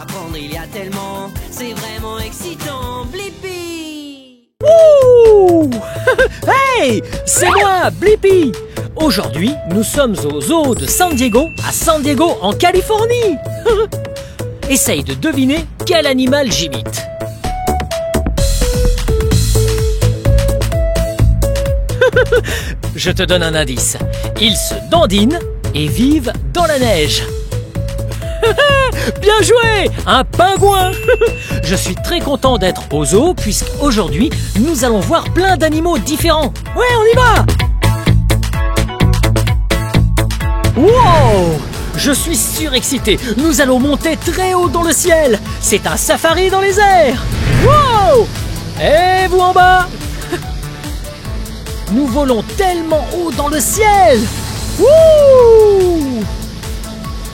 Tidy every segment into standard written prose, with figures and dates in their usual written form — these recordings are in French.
apprendre, il y a tellement, c'est vraiment excitant. Blippi! Wouh! Hey! C'est moi, Blippi! Aujourd'hui, nous sommes au zoo de San Diego, à San Diego, en Californie! Essaye de deviner quel animal j'imite. Je te donne un indice. Ils se dandinent et vivent dans la neige. Bien joué! Un pingouin! Je suis très content d'être au zoo puisqu'aujourd'hui, nous allons voir plein d'animaux différents. Ouais, on y va! Wow! Je suis surexcité. Nous allons monter très haut dans le ciel. C'est un safari dans les airs. Wow! Et vous en bas? Nous volons tellement haut dans le ciel. Wouh!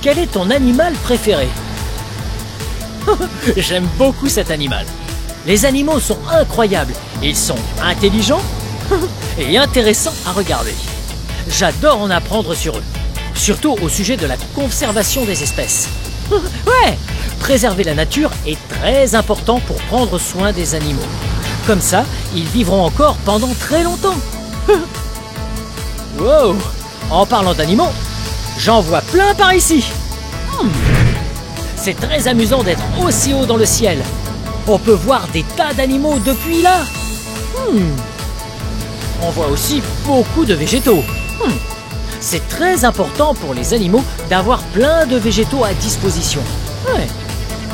Quel est ton animal préféré? J'aime beaucoup cet animal. Les animaux sont incroyables. Ils sont intelligents et intéressants à regarder. J'adore en apprendre sur eux. Surtout au sujet de la conservation des espèces. Ouais! Préserver la nature est très important pour prendre soin des animaux. Comme ça, ils vivront encore pendant très longtemps. Wow! En parlant d'animaux, j'en vois plein par ici. C'est très amusant d'être aussi haut dans le ciel. On peut voir des tas d'animaux depuis là. On voit aussi beaucoup de végétaux. C'est très important pour les animaux d'avoir plein de végétaux à disposition. Ouais.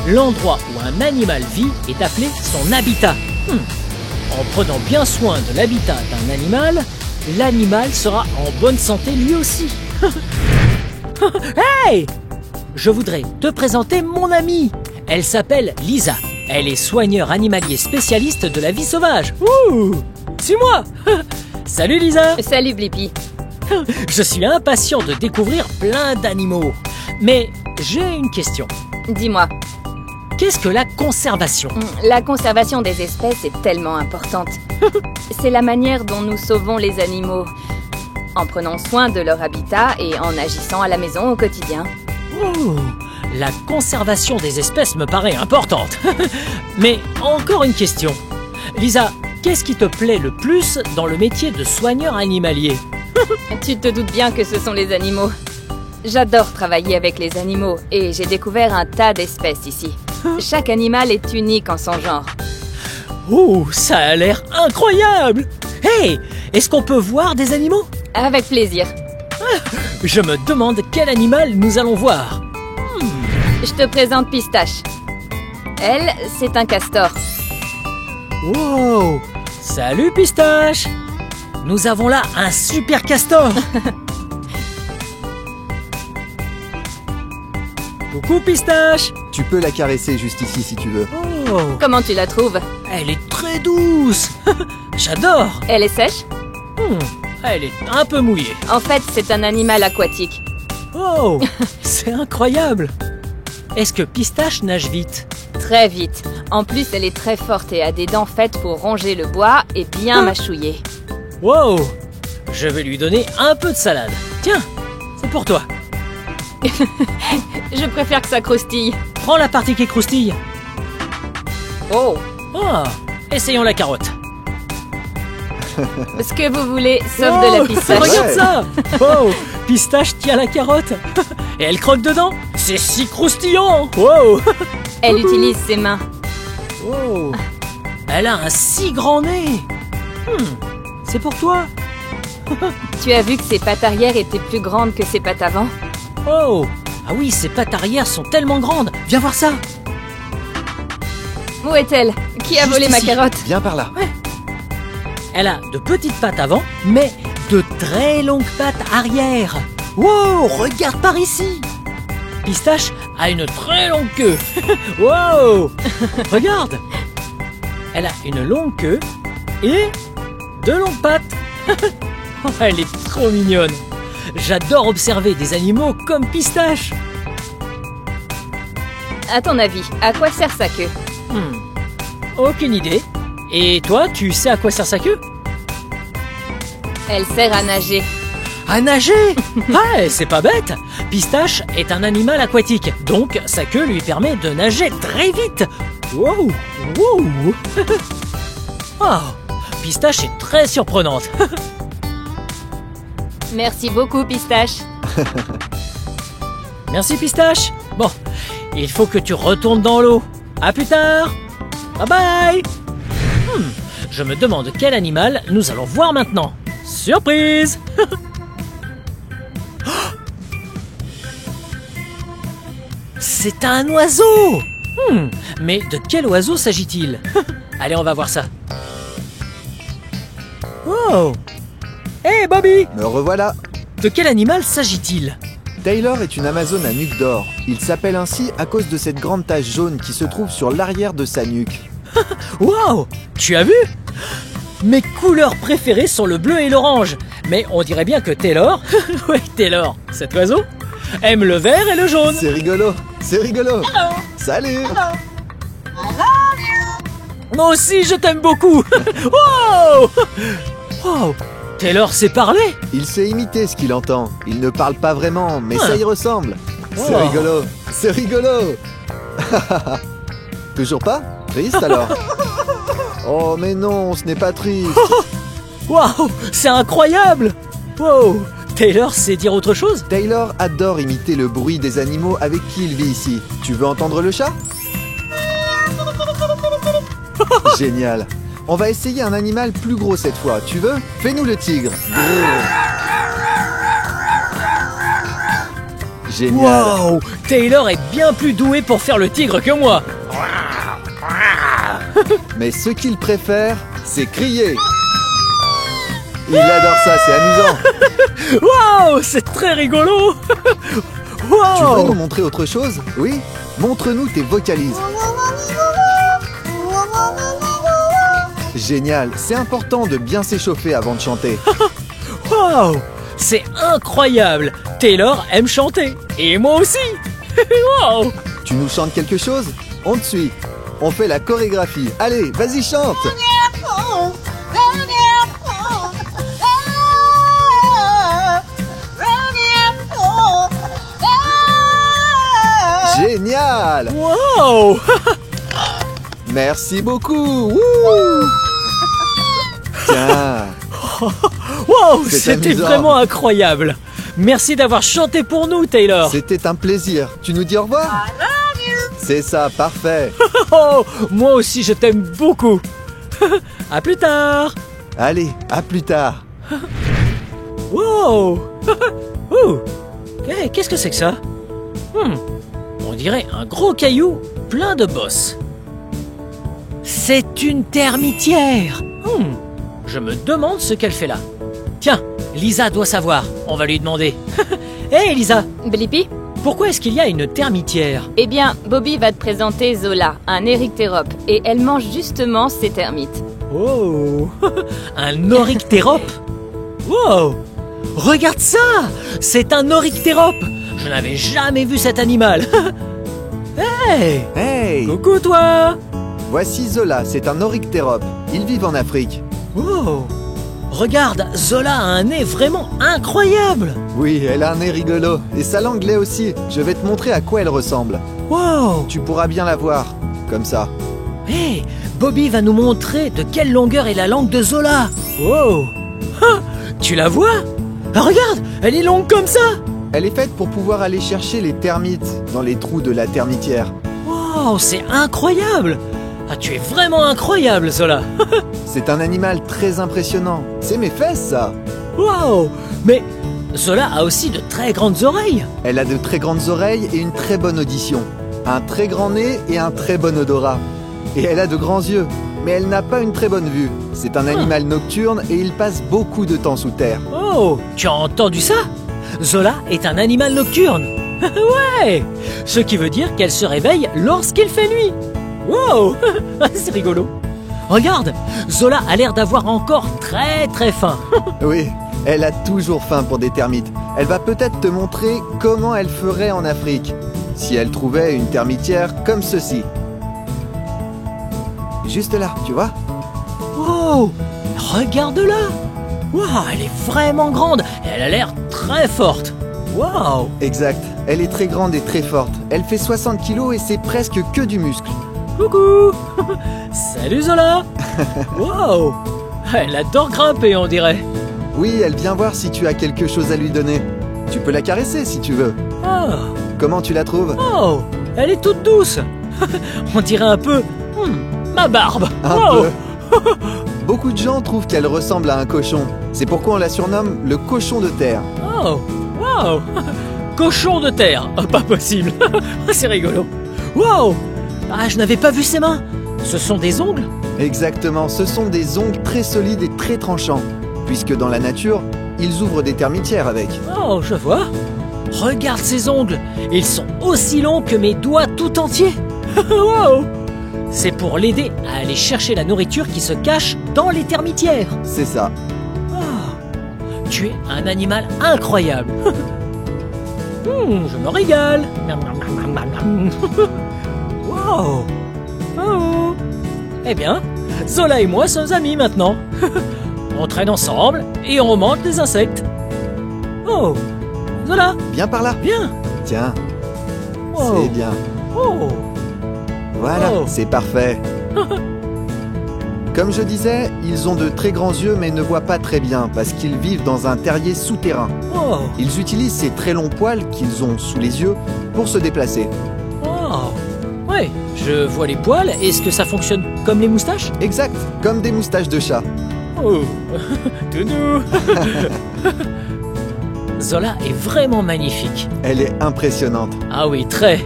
L'endroit où un animal vit est appelé son habitat. En prenant bien soin de l'habitat d'un animal, l'animal sera en bonne santé lui aussi. Hey! Je voudrais te présenter mon amie. Elle s'appelle Lisa. Elle est soigneur animalier spécialiste de la vie sauvage. Ouh! Suis-moi! Salut Lisa! Salut Blippi. Je suis impatient de découvrir plein d'animaux. Mais j'ai une question. Dis-moi. Qu'est-ce que la conservation? La conservation des espèces est tellement importante. C'est la manière dont nous sauvons les animaux, en prenant soin de leur habitat et en agissant à la maison au quotidien. Oh, la conservation des espèces me paraît importante. Mais encore une question. Lisa, qu'est-ce qui te plaît le plus dans le métier de soigneur animalier? Tu te doutes bien que ce sont les animaux. J'adore travailler avec les animaux et j'ai découvert un tas d'espèces ici. Chaque animal est unique en son genre. Oh, ça a l'air incroyable! Hey, est-ce qu'on peut voir des animaux? Avec plaisir. Je me demande quel animal nous allons voir. Je te présente Pistache. Elle, c'est un castor. Wow! Salut Pistache! Nous avons là un super castor! Coucou Pistache! Tu peux la caresser juste ici si tu veux. Oh! Comment tu la trouves? Elle est très douce! J'adore! Elle est sèche? Elle est un peu mouillée. En fait, c'est un animal aquatique. Oh! C'est incroyable! Est-ce que Pistache nage vite? Très vite. En plus, elle est très forte et a des dents faites pour ronger le bois et bien mâchouiller. Wow! Je vais lui donner un peu de salade. Tiens, c'est pour toi. Je préfère que ça croustille. Prends la partie qui croustille. Oh! Ah! Essayons la carotte. Ce que vous voulez, sauf de la pistache. Regarde ça! Wow! Pistache tient la carotte. Et elle croque dedans. C'est si croustillant! Wow! Elle utilise ses mains. Oh! Elle a un si grand nez. C'est pour toi. Tu as vu que ses pattes arrière étaient plus grandes que ses pattes avant? Oh! Ah oui, ses pattes arrière sont tellement grandes. Viens voir ça. Où est-elle? Qui a Juste volé ma ici. carotte? Viens par là. Elle a de petites pattes avant, mais de très longues pattes arrière. Wow! Regarde par ici. Pistache a une très longue queue. Wow! Regarde. Elle a une longue queue et de longues pattes. Oh, elle est trop mignonne. J'adore observer des animaux comme Pistache. À ton avis, à quoi sert sa queue? Aucune idée. Et toi, tu sais à quoi sert sa queue? Elle sert à nager. à nager. Ouais, c'est pas bête. Pistache est un animal aquatique, donc sa queue lui permet de nager très vite. Wow, wow. Oh, Pistache est très surprenante. Merci beaucoup, Pistache. Merci Pistache. Bon, il faut que tu retournes dans l'eau. À plus tard. Bye bye. Je me demande quel animal nous allons voir maintenant. Surprise. C'est un oiseau. Mais de quel oiseau s'agit-il? Allez, on va voir ça. Oh. Hey Bobby. Me revoilà. De quel animal s'agit-il? Taylor est une Amazone à nuque d'or. Il s'appelle ainsi à cause de cette grande tache jaune qui se trouve sur l'arrière de sa nuque. Wow. Tu as vu? Mes couleurs préférées sont le bleu et l'orange. Mais on dirait bien que Taylor, ouais Taylor, cet oiseau, aime le vert et le jaune. C'est rigolo, c'est rigolo. Salut. Moi aussi je t'aime beaucoup. Wow. Wow. Taylor sait parler. Il sait imiter ce qu'il entend. Il ne parle pas vraiment, mais ça y ressemble. C'est Oh. rigolo, c'est rigolo. Toujours pas? Triste alors? Oh mais non, ce n'est pas triste. Wow, c'est incroyable. Wow. Taylor sait dire autre chose? Taylor adore imiter le bruit des animaux avec qui il vit ici. Tu veux entendre le chat? Génial. On va essayer un animal plus gros cette fois. Tu veux? Fais-nous le tigre. Génial. Wow. Taylor est bien plus doué pour faire le tigre que moi. Mais ce qu'il préfère, c'est crier. Il adore ça, c'est amusant. Wow, c'est très rigolo. Tu veux nous Wow. montrer autre chose? Oui? Montre-nous tes vocalises. Génial, c'est important de bien s'échauffer avant de chanter. Wow, c'est incroyable. Taylor aime chanter. Et moi aussi. Wow. Tu nous chantes quelque chose? On te suit. On fait la chorégraphie. Allez, vas-y, chante. Génial. Wow. Merci beaucoup. Wouh. Tiens, Wow, C'est c'était amusant. vraiment incroyable. Merci d'avoir chanté pour nous, Taylor. c'était un plaisir. Tu nous dis au revoir? C'est ça, parfait. Oh, moi aussi, je t'aime beaucoup. À plus tard. Allez, à plus tard. Wow. Ouh. Eh, qu'est-ce que c'est que ça? On dirait un gros caillou plein de bosses. C'est une termitière. Je me demande ce qu'elle fait là. Tiens, Lisa doit savoir. On va lui demander. Hé, Lisa, Blippi? pourquoi est-ce qu'il y a une termitière? Eh bien, Bobby va te présenter Zola, un érictérope, et elle mange justement ces termites. Oh, un oryctérope. Wow, regarde ça. C'est un oryctérope. Je n'avais jamais vu cet animal. Hey, Hey, coucou toi. voici Zola, c'est un oryctérope. Ils vivent en Afrique. Oh, regarde, Zola a un nez vraiment incroyable. Oui, elle a un nez rigolo. Et sa langue l'est aussi. Je vais te montrer à quoi elle ressemble. Wow. Tu pourras bien la voir. Comme ça. Hey, Bobby va nous montrer de quelle longueur est la langue de Zola. Wow. Ah, tu la vois? Ah, regarde, elle est longue comme ça. Elle est faite pour pouvoir aller chercher les termites dans les trous de la termitière. Wow, c'est incroyable. Ah, tu es vraiment incroyable, Zola. C'est un animal très impressionnant. C'est mes fesses, ça. Wow. Mais Zola a aussi de très grandes oreilles. Elle a de très grandes oreilles et une très bonne audition. Un très grand nez et un très bon odorat. Et elle a de grands yeux. Mais elle n'a pas une très bonne vue. C'est un animal nocturne et il passe beaucoup de temps sous terre. Oh, tu as entendu ça? Zola est un animal nocturne. Ouais. Ce qui veut dire qu'elle se réveille lorsqu'il fait nuit. Wow. C'est rigolo. Regarde, Zola a l'air d'avoir encore très très faim. Oui, elle a toujours faim pour des termites. Elle va peut-être te montrer comment elle ferait en Afrique, si elle trouvait une termitière comme ceci. Juste là, tu vois? Oh, regarde-la. Waouh, elle est vraiment grande et elle a l'air très forte. Waouh. Exact. Elle est très grande et très forte. Elle fait 60 kilos et c'est presque que du muscle. Coucou. Salut Zola. Waouh. Elle adore grimper, on dirait. Oui, elle vient voir si tu as quelque chose à lui donner. Tu peux la caresser si tu veux. Oh, Comment tu la trouves? oh, elle est toute douce. On dirait un peu ma barbe. Un Wow. peu. Beaucoup de gens trouvent qu'elle ressemble à un cochon. C'est pourquoi on la surnomme le cochon de terre. Oh, wow. Cochon de terre. Oh, pas possible. C'est rigolo. Wow. Ah, je n'avais pas vu ses mains. Ce sont des ongles? Exactement, ce sont des ongles très solides et très tranchants. Puisque dans la nature, ils ouvrent des termitières avec. Oh, je vois. Regarde ces ongles. Ils sont aussi longs que mes doigts tout entiers. Wow. C'est pour l'aider à aller chercher la nourriture qui se cache dans les termitières. C'est ça. Oh, tu es un animal incroyable. Je me régale. Wow. Oh. Eh bien, Zola et moi sommes amis maintenant. On traîne ensemble et on mange des insectes. Oh, Zola, Viens par là. viens. Tiens, Wow. c'est bien. Oh. Voilà, Oh. c'est parfait. Comme je disais, ils ont de très grands yeux mais ne voient pas très bien parce qu'ils vivent dans un terrier souterrain. Oh. Ils utilisent ces très longs poils qu'ils ont sous les yeux pour se déplacer. Oh. Ouais, je vois les poils. Est-ce que ça fonctionne comme les moustaches? Exact, comme des moustaches de chat. Oh, tout doux. Zola est vraiment magnifique. Elle est impressionnante. Ah oui, très.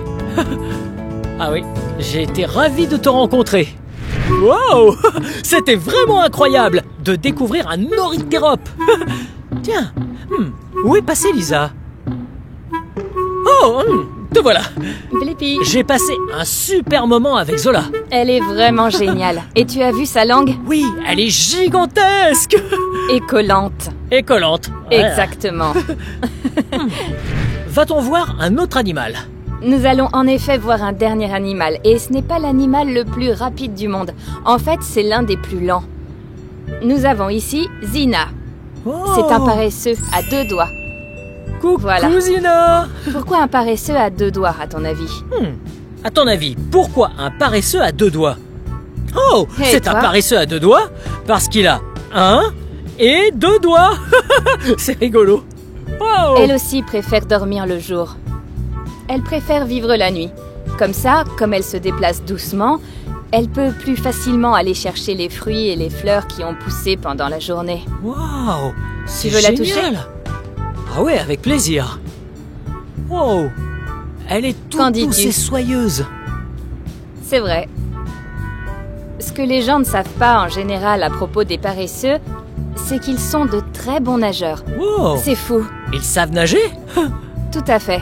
Ah oui, j'ai été ravi de te rencontrer. Wow, c'était vraiment incroyable de découvrir un ornithérop. Tiens, où est passée Lisa? Oh, te voilà. Blippi, J'ai passé un super moment avec Zola. elle est vraiment géniale. Et tu as vu sa langue? Oui, elle est gigantesque Et collante. et collante. Ouais. Exactement. Va-t-on voir un autre animal? Nous allons en effet voir un dernier animal, et ce n'est pas l'animal le plus rapide du monde. En fait, c'est l'un des plus lents. Nous avons ici Zina. Oh. C'est un paresseux à 2 doigts. Coucou Voilà. Zina. Pourquoi un paresseux à 2 doigts, à ton avis? À ton avis, pourquoi un paresseux à 2 doigts? Oh, Et c'est un toi? paresseux à 2 doigts parce qu'il a 1 et 2 doigts. C'est rigolo. Wow. Elle aussi préfère dormir le jour. Elle préfère vivre la nuit. Comme ça, comme elle se déplace doucement, elle peut plus facilement aller chercher les fruits et les fleurs qui ont poussé pendant la journée. Wow, c'est Tu veux la génial. toucher? Ah ouais, avec plaisir. Wow, elle est Qu'en toute dis-tu? douce et soyeuse. C'est vrai. Ce que les gens ne savent pas en général à propos des paresseux, c'est qu'ils sont de très bons nageurs. Wow, C'est fou. ils savent nager? Tout à fait.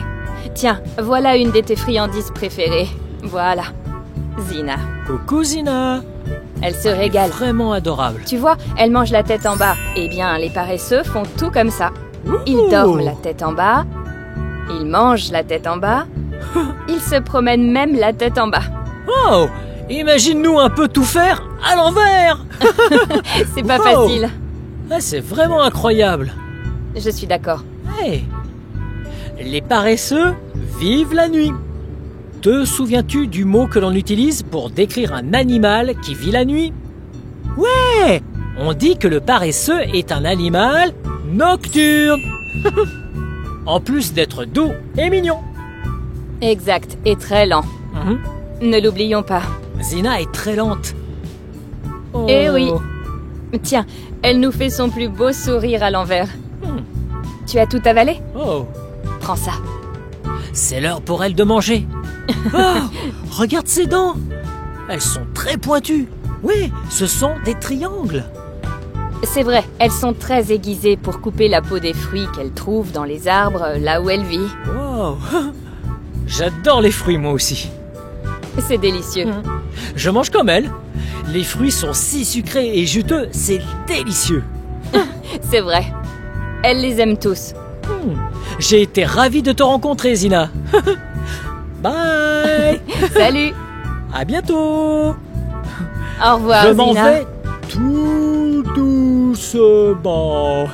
Tiens, voilà une de tes friandises préférées. Voilà. Zina. Coucou Zina. Elle se régale. Vraiment adorable. Tu vois, elle mange la tête en bas. Eh bien, les paresseux font tout comme ça. Ils Ouh. dorment la tête en bas. Ils mangent la tête en bas. Ils se promènent même la tête en bas. Oh, imagine-nous un peu tout faire à l'envers. C'est pas Wow. facile. Ah, c'est vraiment incroyable. Je suis d'accord. Hey. Les paresseux vivent la nuit. Te souviens-tu du mot que l'on utilise pour décrire un animal qui vit la nuit? Ouais, on dit que le paresseux est un animal nocturne. En plus d'être doux et mignon. Exact, et très lent. Ne l'oublions pas. Zina est très lente. Oh. Eh oui. Tiens, elle nous fait son plus beau sourire à l'envers. Tu as tout avalé? Oh. Prends ça. C'est l'heure pour elle de manger. Oh, regarde ses dents. Elles sont très pointues. Oui, ce sont des triangles. C'est vrai, elles sont très aiguisées pour couper la peau des fruits qu'elle trouve dans les arbres là où elle vit. Wow. J'adore les fruits moi aussi. C'est délicieux. Je mange comme elle. Les fruits sont si sucrés et juteux, c'est délicieux. C'est vrai. Elle les aime tous. J'ai été ravi de te rencontrer, Zina. Bye. Salut. À bientôt. Au revoir, Je m'en Zina. vais tout doucement. doucement.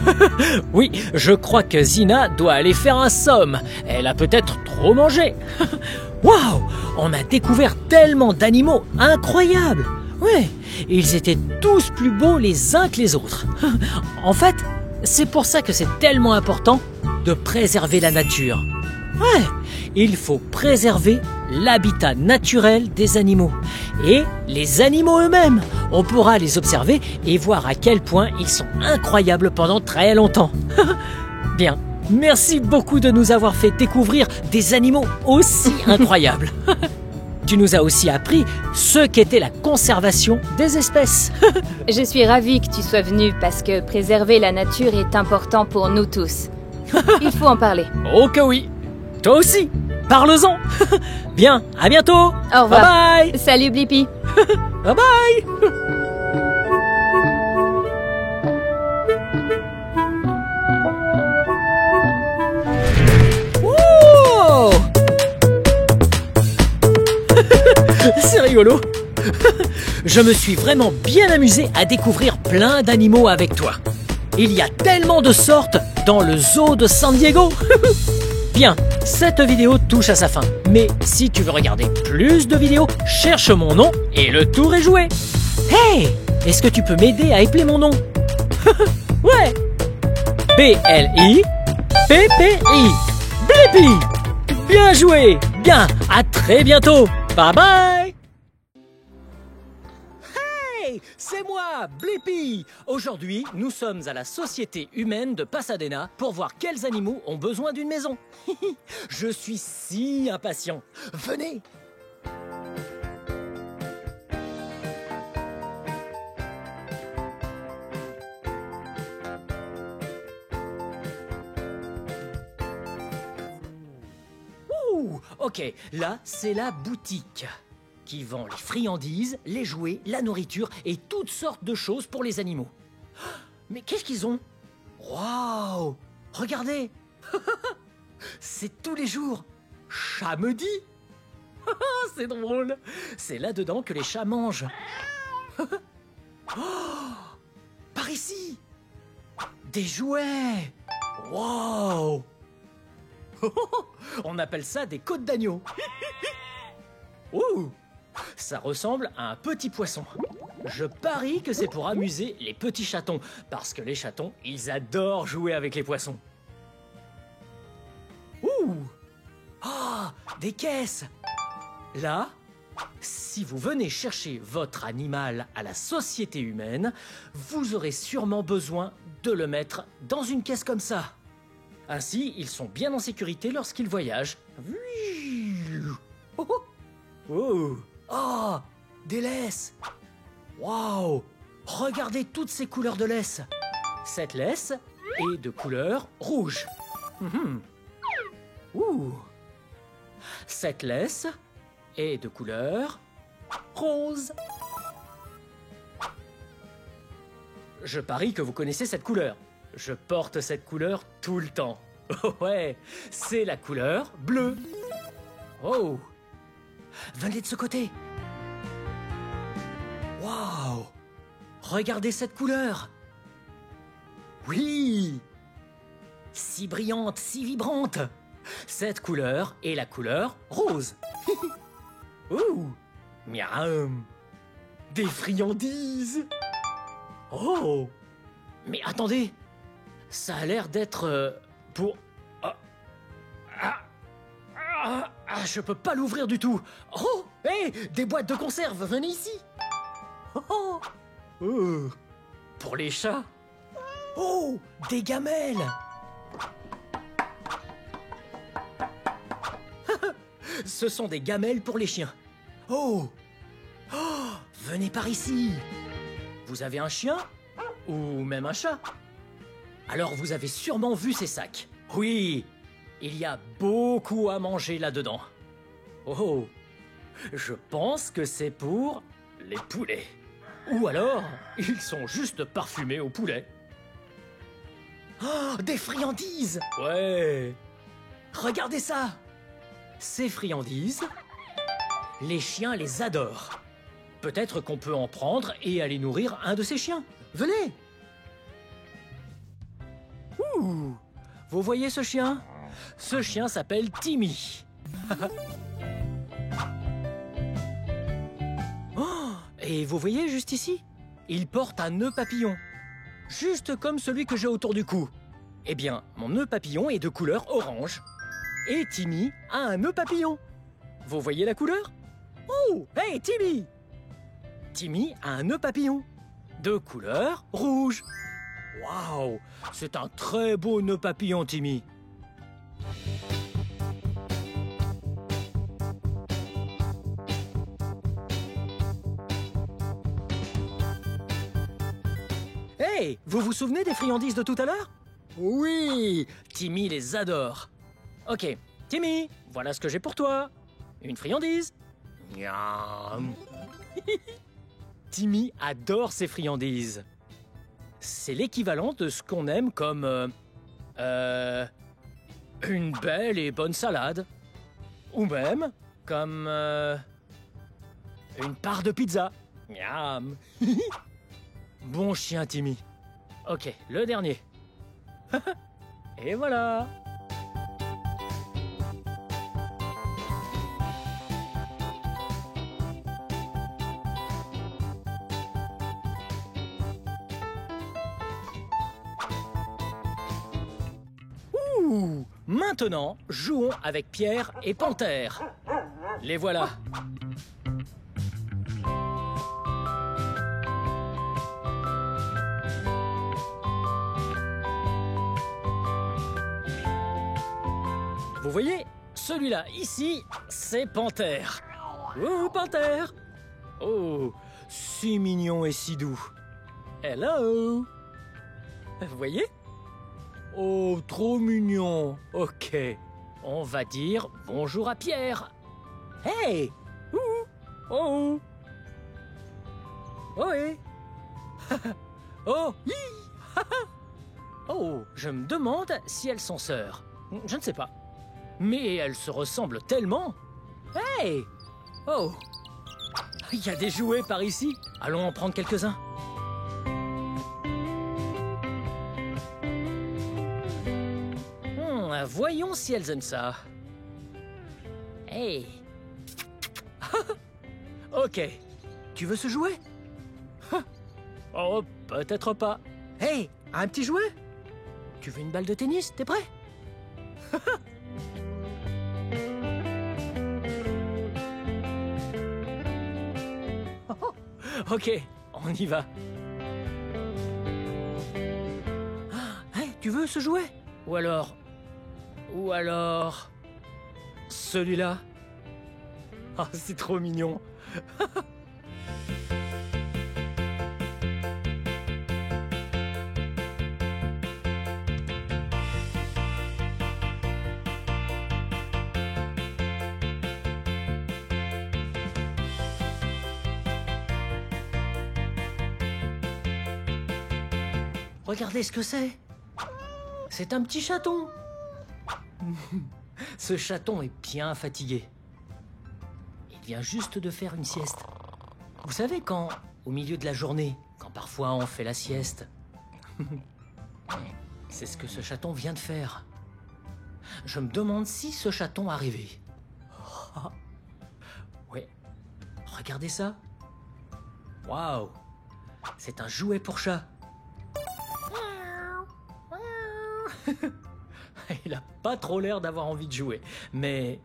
Oui, je crois que Zina doit aller faire un somme. Elle a peut-être trop mangé. Waouh, on a découvert tellement d'animaux incroyables. Ouais, ils étaient tous plus beaux les uns que les autres. En fait, c'est pour ça que c'est tellement important de préserver la nature. Ouais, il faut préserver l'habitat naturel des animaux. Et les animaux eux-mêmes, on pourra les observer et voir à quel point ils sont incroyables pendant très longtemps. Bien, merci beaucoup de nous avoir fait découvrir des animaux aussi incroyables. Tu nous as aussi appris ce qu'était la conservation des espèces. Je suis ravie que tu sois venu parce que préserver la nature est important pour nous tous. Il faut en parler. Oh que oui. Toi aussi, parle-en. Bien, à bientôt. Au revoir. Bye bye. Salut Blippi. Bye bye. Wow. C'est rigolo. Je me suis vraiment bien amusé à découvrir plein d'animaux avec toi. Il y a tellement de sortes dans le zoo de San Diego. Bien, cette vidéo touche à sa fin. Mais si tu veux regarder plus de vidéos, cherche mon nom et le tour est joué. Hey, est-ce que tu peux m'aider à épeler mon nom? Ouais. B-L-I-P-P-I. Blippi. Bien joué. Bien, à très bientôt. Bye bye. Hey, c'est moi, Blippi. Aujourd'hui, nous sommes à la Société humaine de Pasadena pour voir quels animaux ont besoin d'une maison. Je suis si impatient. Venez. Ouh, ok, là, c'est la boutique qui vend les friandises, les jouets, la nourriture et toutes sortes de choses pour les animaux. Mais qu'est-ce qu'ils ont? Waouh! Regardez! C'est tous les jours. Chat-medi! C'est drôle! C'est là-dedans que les chats mangent. Oh, par ici! Des jouets! Waouh! On appelle ça des côtes d'agneau. Ouh! Ça ressemble à un petit poisson. Je parie que c'est pour amuser les petits chatons, parce que les chatons, ils adorent jouer avec les poissons. Ouh! Ah! Des caisses! Là, si vous venez chercher votre animal à la société humaine, vous aurez sûrement besoin de le mettre dans une caisse comme ça. Ainsi, ils sont bien en sécurité lorsqu'ils voyagent. Oh, oh. Oh, oh, des laisses. Waouh! Regardez toutes ces couleurs de laisse. Cette laisse est de couleur rouge. Ouh. Cette laisse est de couleur rose. Je parie que vous connaissez cette couleur. Je porte cette couleur tout le temps. Oh ouais, c'est la couleur bleue. Oh! Venez de ce côté. Waouh! Regardez cette couleur. Oui! Si brillante, si vibrante. Cette couleur est la couleur rose. Ouh! Miam! Des friandises. Oh! Mais attendez! Ça a l'air d'être pour... je peux pas l'ouvrir du tout. Oh, hé, des boîtes de conserve, venez ici. Oh, oh, pour les chats. Oh, des gamelles. Ce sont des gamelles pour les chiens. Oh, oh, venez par ici. Vous avez un chien ou même un chat? Alors vous avez sûrement vu ces sacs. Oui, il y a beaucoup à manger là-dedans. Oh, je pense que c'est pour les poulets. Ou alors, ils sont juste parfumés au poulet. Oh, des friandises! Ouais! Regardez ça! Ces friandises, les chiens les adorent. Peut-être qu'on peut en prendre et aller nourrir un de ces chiens. Venez! Vous voyez ce chien? Ce chien s'appelle Timmy. Oh, et vous voyez juste ici? Il porte un nœud papillon. Juste comme celui que j'ai autour du cou. Eh bien, mon nœud papillon est de couleur orange. Et Timmy a un nœud papillon. Vous voyez la couleur? Oh, hey Timmy! Timmy a un nœud papillon de couleur rouge. Waouh, c'est un très beau nœud papillon, Timmy. Hey, vous vous souvenez des friandises de tout à l'heure? Oui, Timmy les adore. Ok, Timmy, voilà ce que j'ai pour toi. Une friandise. Miam. Timmy adore ses friandises. C'est l'équivalent de ce qu'on aime comme... une belle et bonne salade. Ou même comme... une part de pizza. Miam. Bon chien, Timmy. Ok, le dernier. Et voilà. Ouh, maintenant, jouons avec Pierre et Panthère. Les voilà. Vous voyez, celui-là, ici, c'est Panthère. Ouh, Panthère. Oh, si mignon et si doux. Hello. Vous voyez? Oh, trop mignon. Ok, on va dire bonjour à Pierre. Hey. Ouh. Oh. Oh, hey. Oh, hi. Oh, je me demande si elles sont sœurs. Je ne sais pas. Mais elles se ressemblent tellement. Hey! Oh! Il y a des jouets par ici. Allons en prendre quelques-uns. Voyons si elles aiment ça. Hey! Ok. Tu veux ce jouet? Oh, peut-être pas. Hey! Un petit jouet? Tu veux une balle de tennis? T'es prêt? Ok, on y va. Hey, tu veux ce jouet? Ou alors... celui-là. Ah, c'est trop mignon. Regardez ce que c'est. C'est un petit chaton. Ce chaton est bien fatigué. Il vient juste de faire une sieste. Vous savez quand, au milieu de la journée, quand parfois on fait la sieste, c'est ce que ce chaton vient de faire. Je me demande si ce chaton arrivait. Ouais. Regardez ça. Waouh. C'est un jouet pour chat. Il a pas trop l'air d'avoir envie de jouer, mais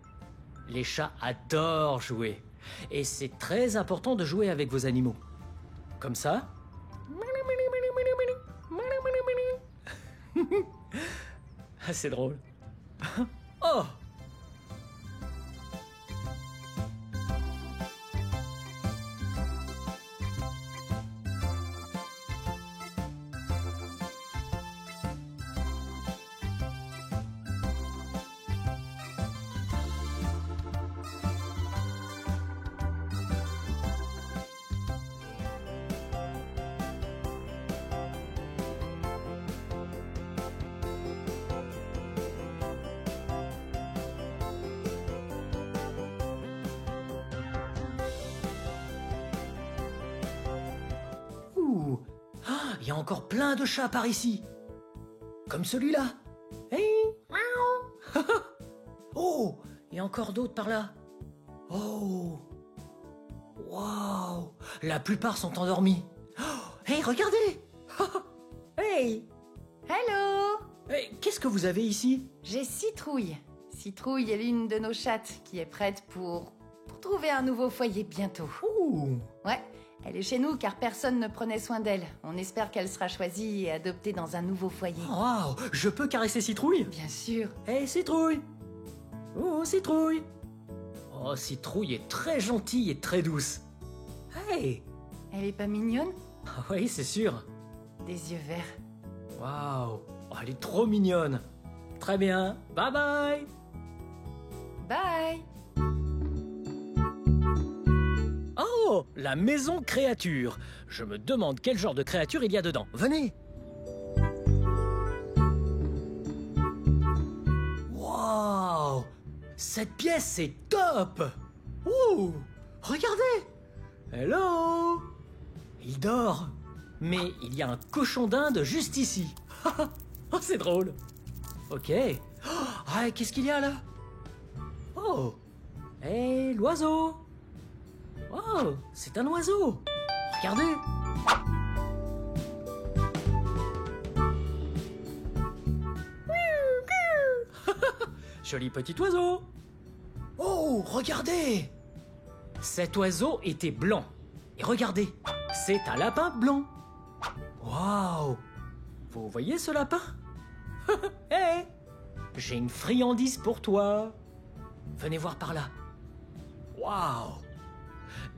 les chats adorent jouer. Et c'est très important de jouer avec vos animaux. Comme ça. C'est drôle. Oh! Il y a encore plein de chats par ici. Comme celui-là. Hey! Oh, et encore d'autres par là. Oh. Waouh. La plupart sont endormis. Oh, hey, regardez. Hey. Hello! Hey, qu'est-ce que vous avez ici? J'ai Citrouille. Citrouille est l'une de nos chattes qui est prête pour trouver un nouveau foyer bientôt. Ouh. Ouais, elle est chez nous car personne ne prenait soin d'elle. On espère qu'elle sera choisie et adoptée dans un nouveau foyer. Waouh, je peux caresser Citrouille? Bien sûr. Hey, Citrouille. Oh, Citrouille. Oh, Citrouille est très gentille et très douce. Hey. Elle est pas mignonne? Ah oui, c'est sûr. Des yeux verts. Waouh. Oh, elle est trop mignonne. Très bien. Bye bye. Bye! Oh, la maison créature. Je me demande quel genre de créature il y a dedans. Venez. Waouh. Cette pièce est top. Ouh. Regardez. Hello. Il dort. Mais il y a un cochon d'Inde juste ici. Oh, c'est drôle. Ok. Ah, qu'est-ce qu'il y a là? Oh. Hé, l'oiseau. Oh, c'est un oiseau. Regardez. Joli petit oiseau. Oh, regardez. Cet oiseau était blanc. Et regardez, c'est un lapin blanc. Waouh. Vous voyez ce lapin? Hé, j'ai une friandise pour toi. Venez voir par là. Waouh.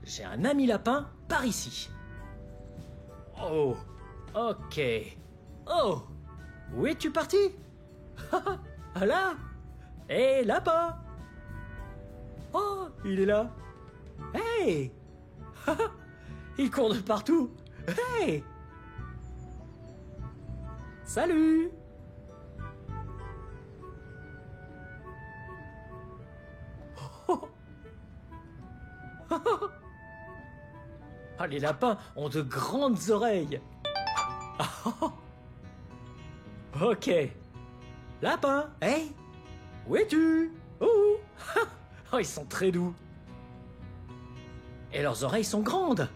J'ai un ami lapin par ici. Oh, ok. Oh, où es-tu parti? Ah là. Hé, lapin. Oh, il est là. Hey. Il court de partout. Hey. Salut. Ah, les lapins ont de grandes oreilles. Ok. Lapin, hey, où es-tu? Oh, ils sont très doux. Et leurs oreilles sont grandes.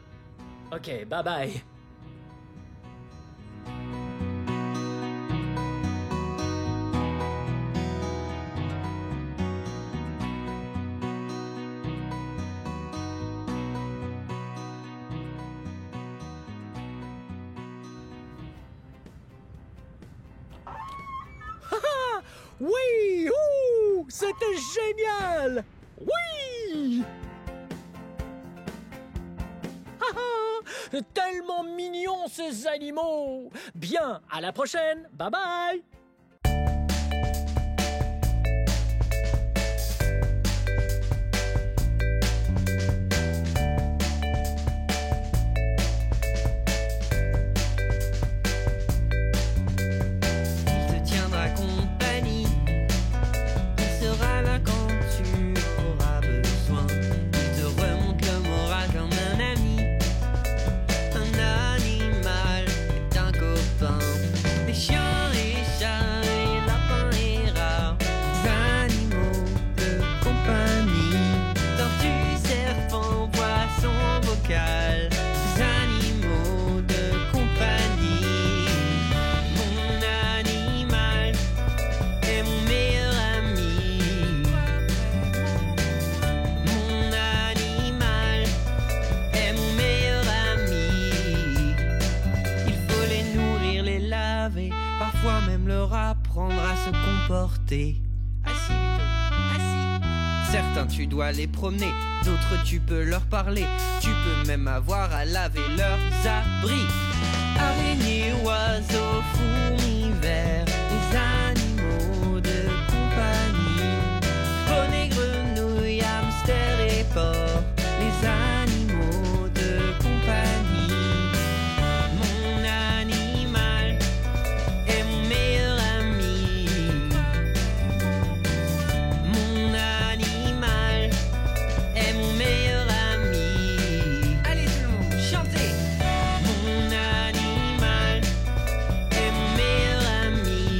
Ok, bye bye. Oui, ouh, c'était génial. Oui. Tellement mignons ces animaux. Bien, à la prochaine. Bye bye. Parfois même leur apprendre à se comporter. Assis, assis. Certains tu dois les promener, d'autres tu peux leur parler. Tu peux même avoir à laver leurs abris. Araignées, oiseaux, fourmis, vers, les animaux de compagnie. Poneys, grenouilles, hamsters et porcs, les animaux de compagnie. Ami.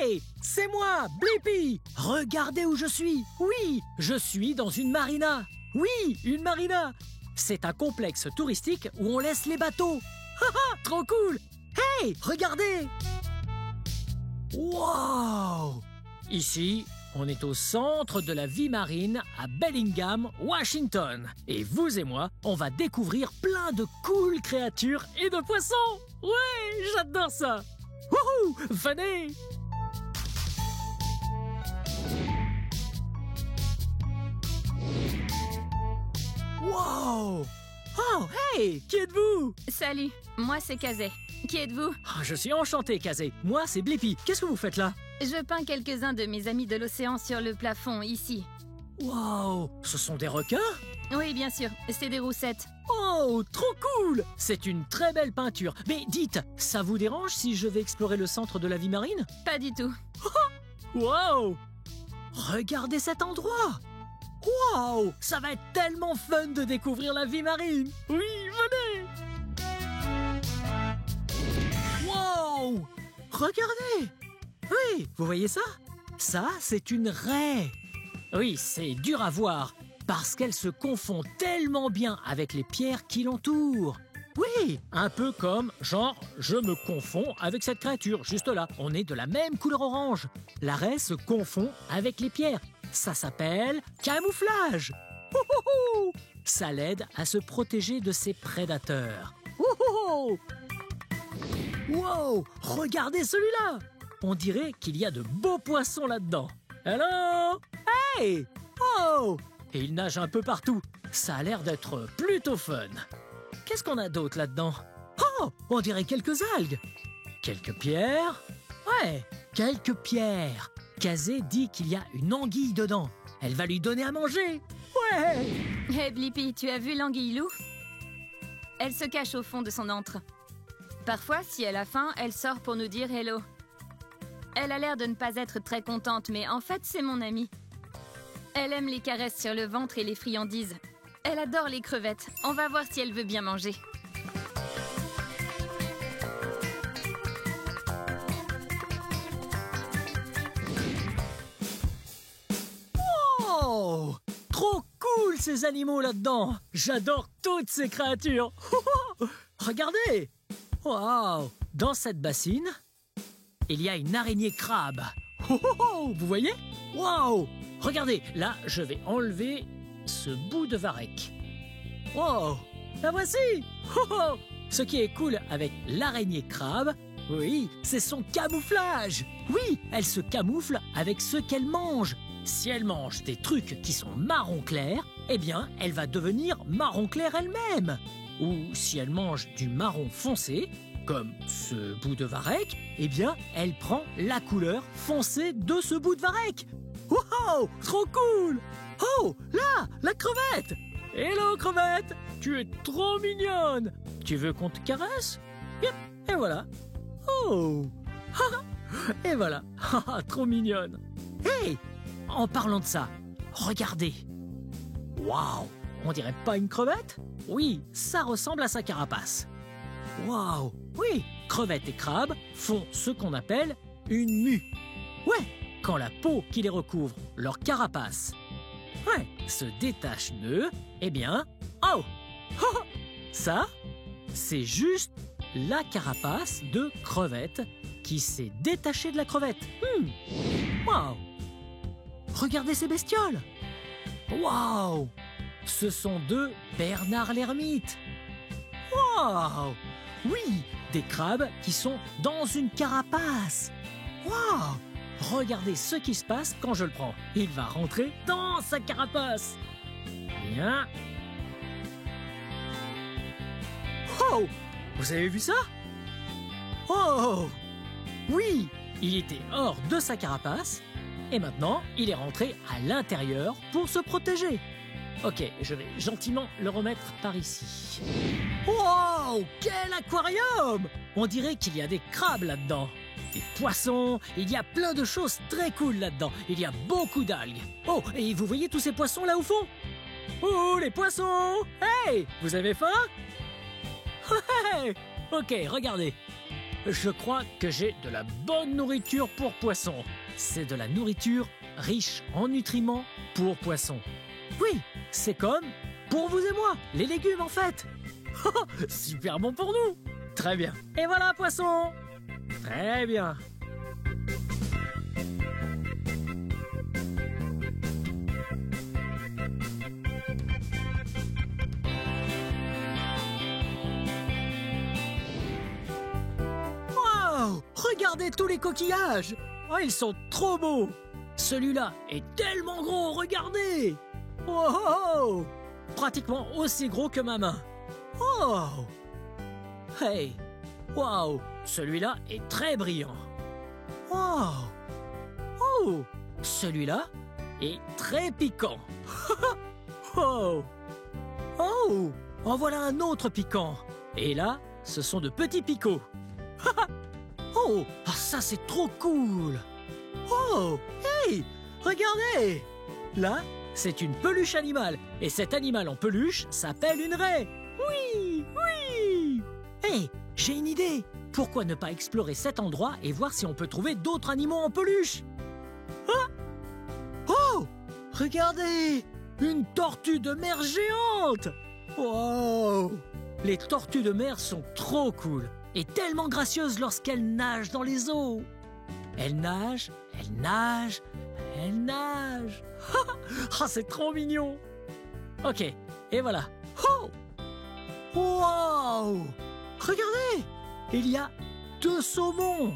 Hey, c'est moi, Blippi. Regardez où je suis. Oui, je suis dans une marina. Oui, une marina. C'est un complexe touristique où on laisse les bateaux. Haha, trop cool. Hey, regardez. Wow. Ici, on est au centre de la vie marine à Bellingham, Washington. Et vous et moi, on va découvrir plein de cool créatures et de poissons. Ouais, j'adore ça. Wouhou, venez. Wow. Oh, hey, qui êtes-vous? Salut, moi c'est Kazé. Qui êtes-vous? Oh, je suis enchanté, Kazé. Moi, c'est Blippi. Qu'est-ce que vous faites là? Je peins quelques-uns de mes amis de l'océan sur le plafond, ici. Wow, ce sont des requins? Oui, bien sûr, c'est des roussettes. Oh, trop cool! C'est une très belle peinture. Mais dites, ça vous dérange si je vais explorer le centre de la vie marine? Pas du tout. Wow! Regardez cet endroit! Wow! Ça va être tellement fun de découvrir la vie marine! Oui, venez! Wow! Regardez! Oui, vous voyez ça? Ça, c'est une raie. Oui, c'est dur à voir, parce qu'elle se confond tellement bien avec les pierres qui l'entourent. Oui, un peu comme, genre, je me confonds avec cette créature, juste là. On est de la même couleur orange. La raie se confond avec les pierres. Ça s'appelle camouflage. Ouhouhou! Ça l'aide à se protéger de ses prédateurs. Ouhouhou! Wow! Regardez celui-là! On dirait qu'il y a de beaux poissons là-dedans. Hello! Hey! Oh! Et il nage un peu partout. Ça a l'air d'être plutôt fun. Qu'est-ce qu'on a d'autre là-dedans? Oh! On dirait quelques algues. Quelques pierres? Ouais, quelques pierres. Kazé dit qu'il y a une anguille dedans. Elle va lui donner à manger. Ouais! Hé Blippi, tu as vu l'anguille loup? Elle se cache au fond de son antre. Parfois, si elle a faim, elle sort pour nous dire hello. Elle a l'air de ne pas être très contente, mais en fait, c'est mon amie. Elle aime les caresses sur le ventre et les friandises. Elle adore les crevettes. On va voir si elle veut bien manger. Oh! Trop cool ces animaux là-dedans. J'adore toutes ces créatures. Regardez! Wow! Dans cette bassine, il y a une araignée crabe. Vous voyez? Wow! Regardez, là, je vais enlever ce bout de varech. Wow! La voici! Ce qui est cool avec l'araignée crabe, oui, c'est son camouflage. Oui, elle se camoufle avec ce qu'elle mange. Si elle mange des trucs qui sont marron clair, eh bien, elle va devenir marron clair elle-même. Ou si elle mange du marron foncé, comme ce bout de varech, eh bien, elle prend la couleur foncée de ce bout de varech. Wow, trop cool! Oh, là, la crevette! Hello, crevette! Tu es trop mignonne! Tu veux qu'on te caresse? Yep, et voilà. Oh! Et voilà. Trop mignonne. Hey! En parlant de ça, regardez. Waouh! On dirait pas une crevette? Oui, ça ressemble à sa carapace. Waouh! Oui, crevettes et crabes font ce qu'on appelle une mue. Ouais, quand la peau qui les recouvre, leur carapace, se détache d'eux, eh bien, oh! Ça, c'est juste la carapace de crevette qui s'est détachée de la crevette. Waouh! Regardez ces bestioles! Waouh! Ce sont deux Bernard l'ermite. Waouh! Oui, des crabes qui sont dans une carapace. Waouh! Regardez ce qui se passe quand je le prends. Il va rentrer dans sa carapace. Bien. Oh! Vous avez vu ça? Oh! Oui, il était hors de sa carapace et maintenant il est rentré à l'intérieur pour se protéger. Ok, je vais gentiment le remettre par ici. Wow! Quel aquarium! On dirait qu'il y a des crabes là-dedans. Des poissons, il y a plein de choses très cool là-dedans. Il y a beaucoup d'algues. Oh, et vous voyez tous ces poissons là au fond? Oh, les poissons! Hey! Vous avez faim? Hey! Ok, regardez. Je crois que j'ai de la bonne nourriture pour poissons. C'est de la nourriture riche en nutriments pour poissons. Oui, c'est comme pour vous et moi, les légumes en fait. Super bon pour nous. Très bien. Et voilà, poisson. Très bien. Wow! Regardez tous les coquillages! Oh, ils sont trop beaux! Celui-là est tellement gros, regardez! Wow! Pratiquement aussi gros que ma main. Oh! Hey! Wow! Celui-là est très brillant. Wow! Oh! Celui-là est très piquant. Oh! Oh! En voilà un autre piquant. Et là, ce sont de petits picots. Oh! Ah, ça c'est trop cool! Oh! Hey! Regardez! Là, c'est une peluche animale. Et cet animal en peluche s'appelle une raie. Oui! Oui! Hey! J'ai une idée! Pourquoi ne pas explorer cet endroit et voir si on peut trouver d'autres animaux en peluche? Ah! Oh! Regardez! Une tortue de mer géante! Wow! Les tortues de mer sont trop cool et tellement gracieuses lorsqu'elles nagent dans les eaux. Elles nagent, elles nagent, elles nagent. Ah, c'est trop mignon! Ok, et voilà. Oh! Wow! Regardez! Il y a 2 saumons.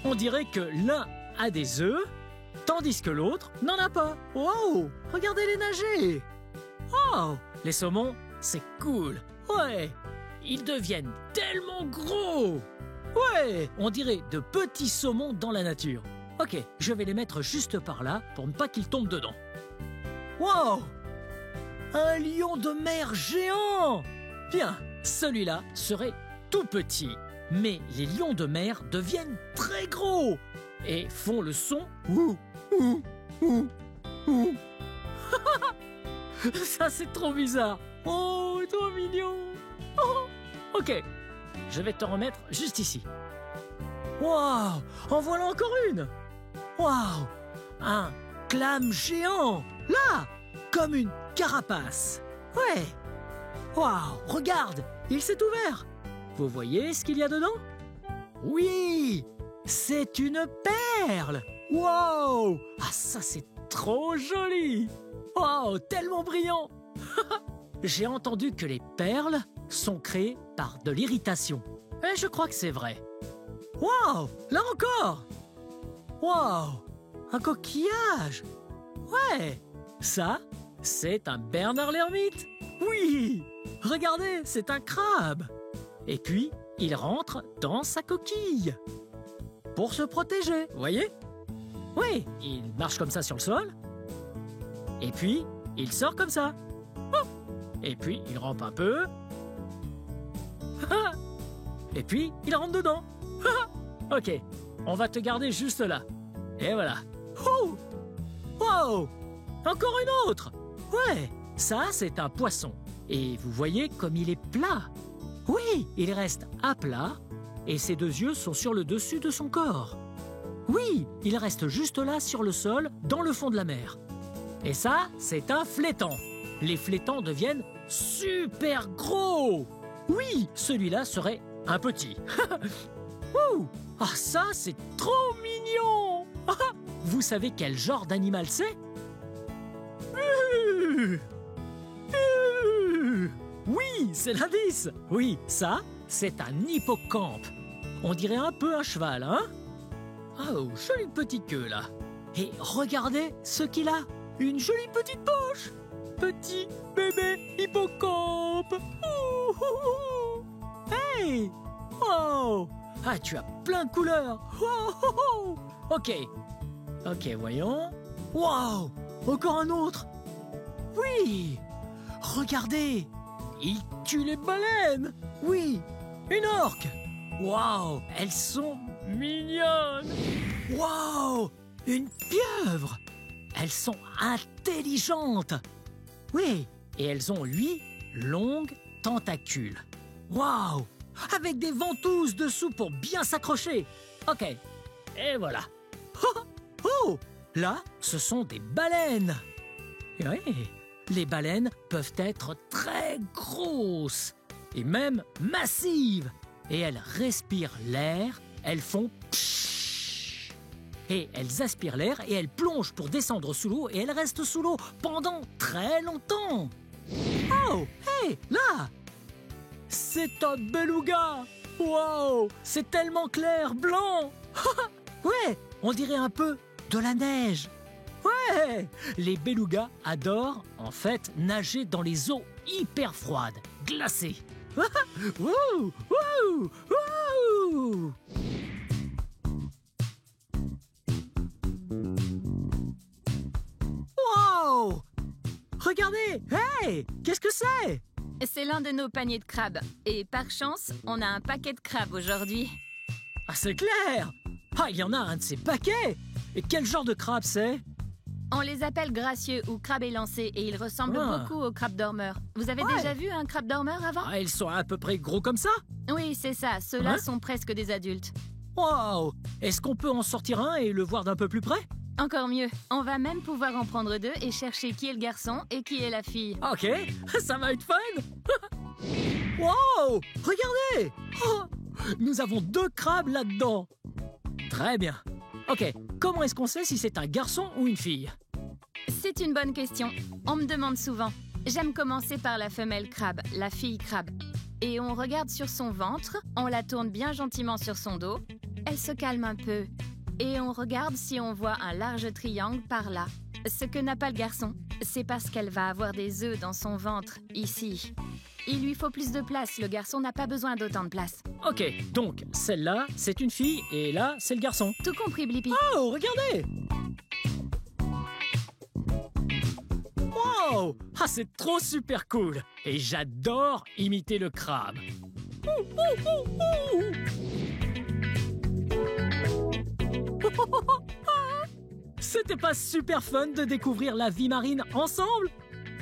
On dirait que l'un a des œufs, tandis que l'autre n'en a pas. Wow! Regardez-les nager! Oh! Les saumons, c'est cool. Ouais! Ils deviennent tellement gros! Ouais! On dirait de petits saumons dans la nature. Ok, je vais les mettre juste par là pour ne pas qu'ils tombent dedans. Wow! Un lion de mer géant! Bien, celui-là serait tout petit. Mais les lions de mer deviennent très gros et font le son ouh, ouh, ouh, ouh. Ça c'est trop bizarre. Oh, trop mignon. Oh. Ok, je vais te remettre juste ici. Waouh, en voilà encore une. Waouh, un clam géant. Là, comme une carapace. Ouais. Waouh, regarde, il s'est ouvert. Vous voyez ce qu'il y a dedans? Oui, c'est une perle. Wow. Ah, ça c'est trop joli. Wow, tellement brillant. J'ai entendu que les perles sont créées par de l'irritation. Et je crois que c'est vrai. Wow, là encore. Wow, un coquillage. Ouais, ça, c'est un Bernard l'ermite. Oui, regardez, c'est un crabe. Et puis, il rentre dans sa coquille. Pour se protéger, voyez? Oui, il marche comme ça sur le sol. Et puis, il sort comme ça. Oh. Et puis, il rampe un peu. Et puis, il rentre dedans. Ok, on va te garder juste là. Et voilà. Oh. Wow! Encore une autre. Ouais, ça, c'est un poisson. Et vous voyez comme il est plat. Oui, il reste à plat et ses 2 yeux sont sur le dessus de son corps. Oui, il reste juste là sur le sol, dans le fond de la mer. Et ça, c'est un flétan. Les flétans deviennent super gros. Oui, celui-là serait un petit. Ouh, ah, ça, c'est trop mignon. Vous savez quel genre d'animal c'est? Oui, c'est l'indice. Oui, ça, c'est un hippocampe. On dirait un peu un cheval, hein? Oh, jolie petite queue, là. Et regardez ce qu'il a. Une jolie petite poche. Petit bébé hippocampe. Ouh, ouh, ouh. Hey! Oh! Ah, tu as plein de couleurs. Oh, oh, oh. Ok. Ok, voyons. Wow! Encore un autre. Oui! Regardez! Il tue les baleines! Oui! Une orque! Waouh! Elles sont mignonnes! Waouh! Une pieuvre! Elles sont intelligentes! Oui! Et elles ont 8 longues tentacules. Waouh! avec des ventouses dessous pour bien s'accrocher. Ok, et voilà. Oh, là, ce sont des baleines. Et oui, les baleines peuvent être très grosses et même massives. Et elles respirent l'air, elles font pshhh. Et elles aspirent l'air et elles plongent pour descendre sous l'eau et elles restent sous l'eau pendant très longtemps. Oh, hé, là! C'est un beluga! Wow! C'est tellement clair, blanc! Ouais, on dirait un peu de la neige. Ouais! Les belugas adorent, en fait, nager dans les eaux hyper froides, glacées. Wouh! Wouh! Wouh! Wow! Regardez! Hey! Qu'est-ce que c'est? C'est l'un de nos paniers de crabes. Et par chance, on a un paquet de crabes aujourd'hui. Ah, c'est clair! Ah, il y en a un de ces paquets! Et quel genre de crabe c'est? On les appelle gracieux ou crabes élancés et ils ressemblent beaucoup aux crabes dormeurs. Vous avez déjà vu un crabe dormeur avant? Ah, ils sont à peu près gros comme ça? Oui, c'est ça. Ceux-là sont presque des adultes. Wow! Est-ce qu'on peut en sortir un et le voir d'un peu plus près? Encore mieux. On va même pouvoir en prendre deux et chercher qui est le garçon et qui est la fille. Ok, ça va être fun! Wow! Regardez! Oh, nous avons 2 crabes là-dedans. Très bien. Ok, comment est-ce qu'on sait si c'est un garçon ou une fille? C'est une bonne question. On me demande souvent. J'aime commencer par la femelle crabe, la fille crabe. Et on regarde sur son ventre, on la tourne bien gentiment sur son dos. Elle se calme un peu. Et on regarde si on voit un large triangle par là. Ce que n'a pas le garçon, c'est parce qu'elle va avoir des œufs dans son ventre, ici. Il lui faut plus de place, le garçon n'a pas besoin d'autant de place. Ok, donc celle-là, c'est une fille et là, c'est le garçon. Tout compris, Blippi. Oh, regardez! Wow! Ah, c'est trop super cool! Et j'adore imiter le crabe. C'était pas super fun de découvrir la vie marine ensemble?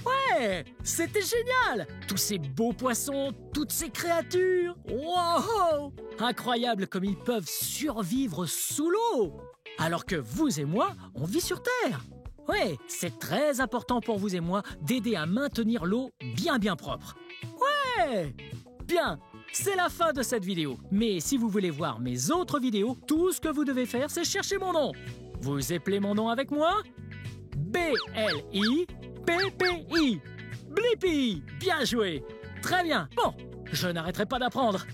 Ouais, c'était génial! Tous ces beaux poissons, toutes ces créatures! Wow! Incroyable comme ils peuvent survivre sous l'eau! Alors que vous et moi, on vit sur Terre! Ouais, c'est très important pour vous et moi d'aider à maintenir l'eau bien propre. Ouais! Bien, c'est la fin de cette vidéo. Mais si vous voulez voir mes autres vidéos, tout ce que vous devez faire, c'est chercher mon nom. Vous appelez mon nom avec moi? B-L-I-P-P-I. Blippi. Bien joué. Très bien. Bon, je n'arrêterai pas d'apprendre.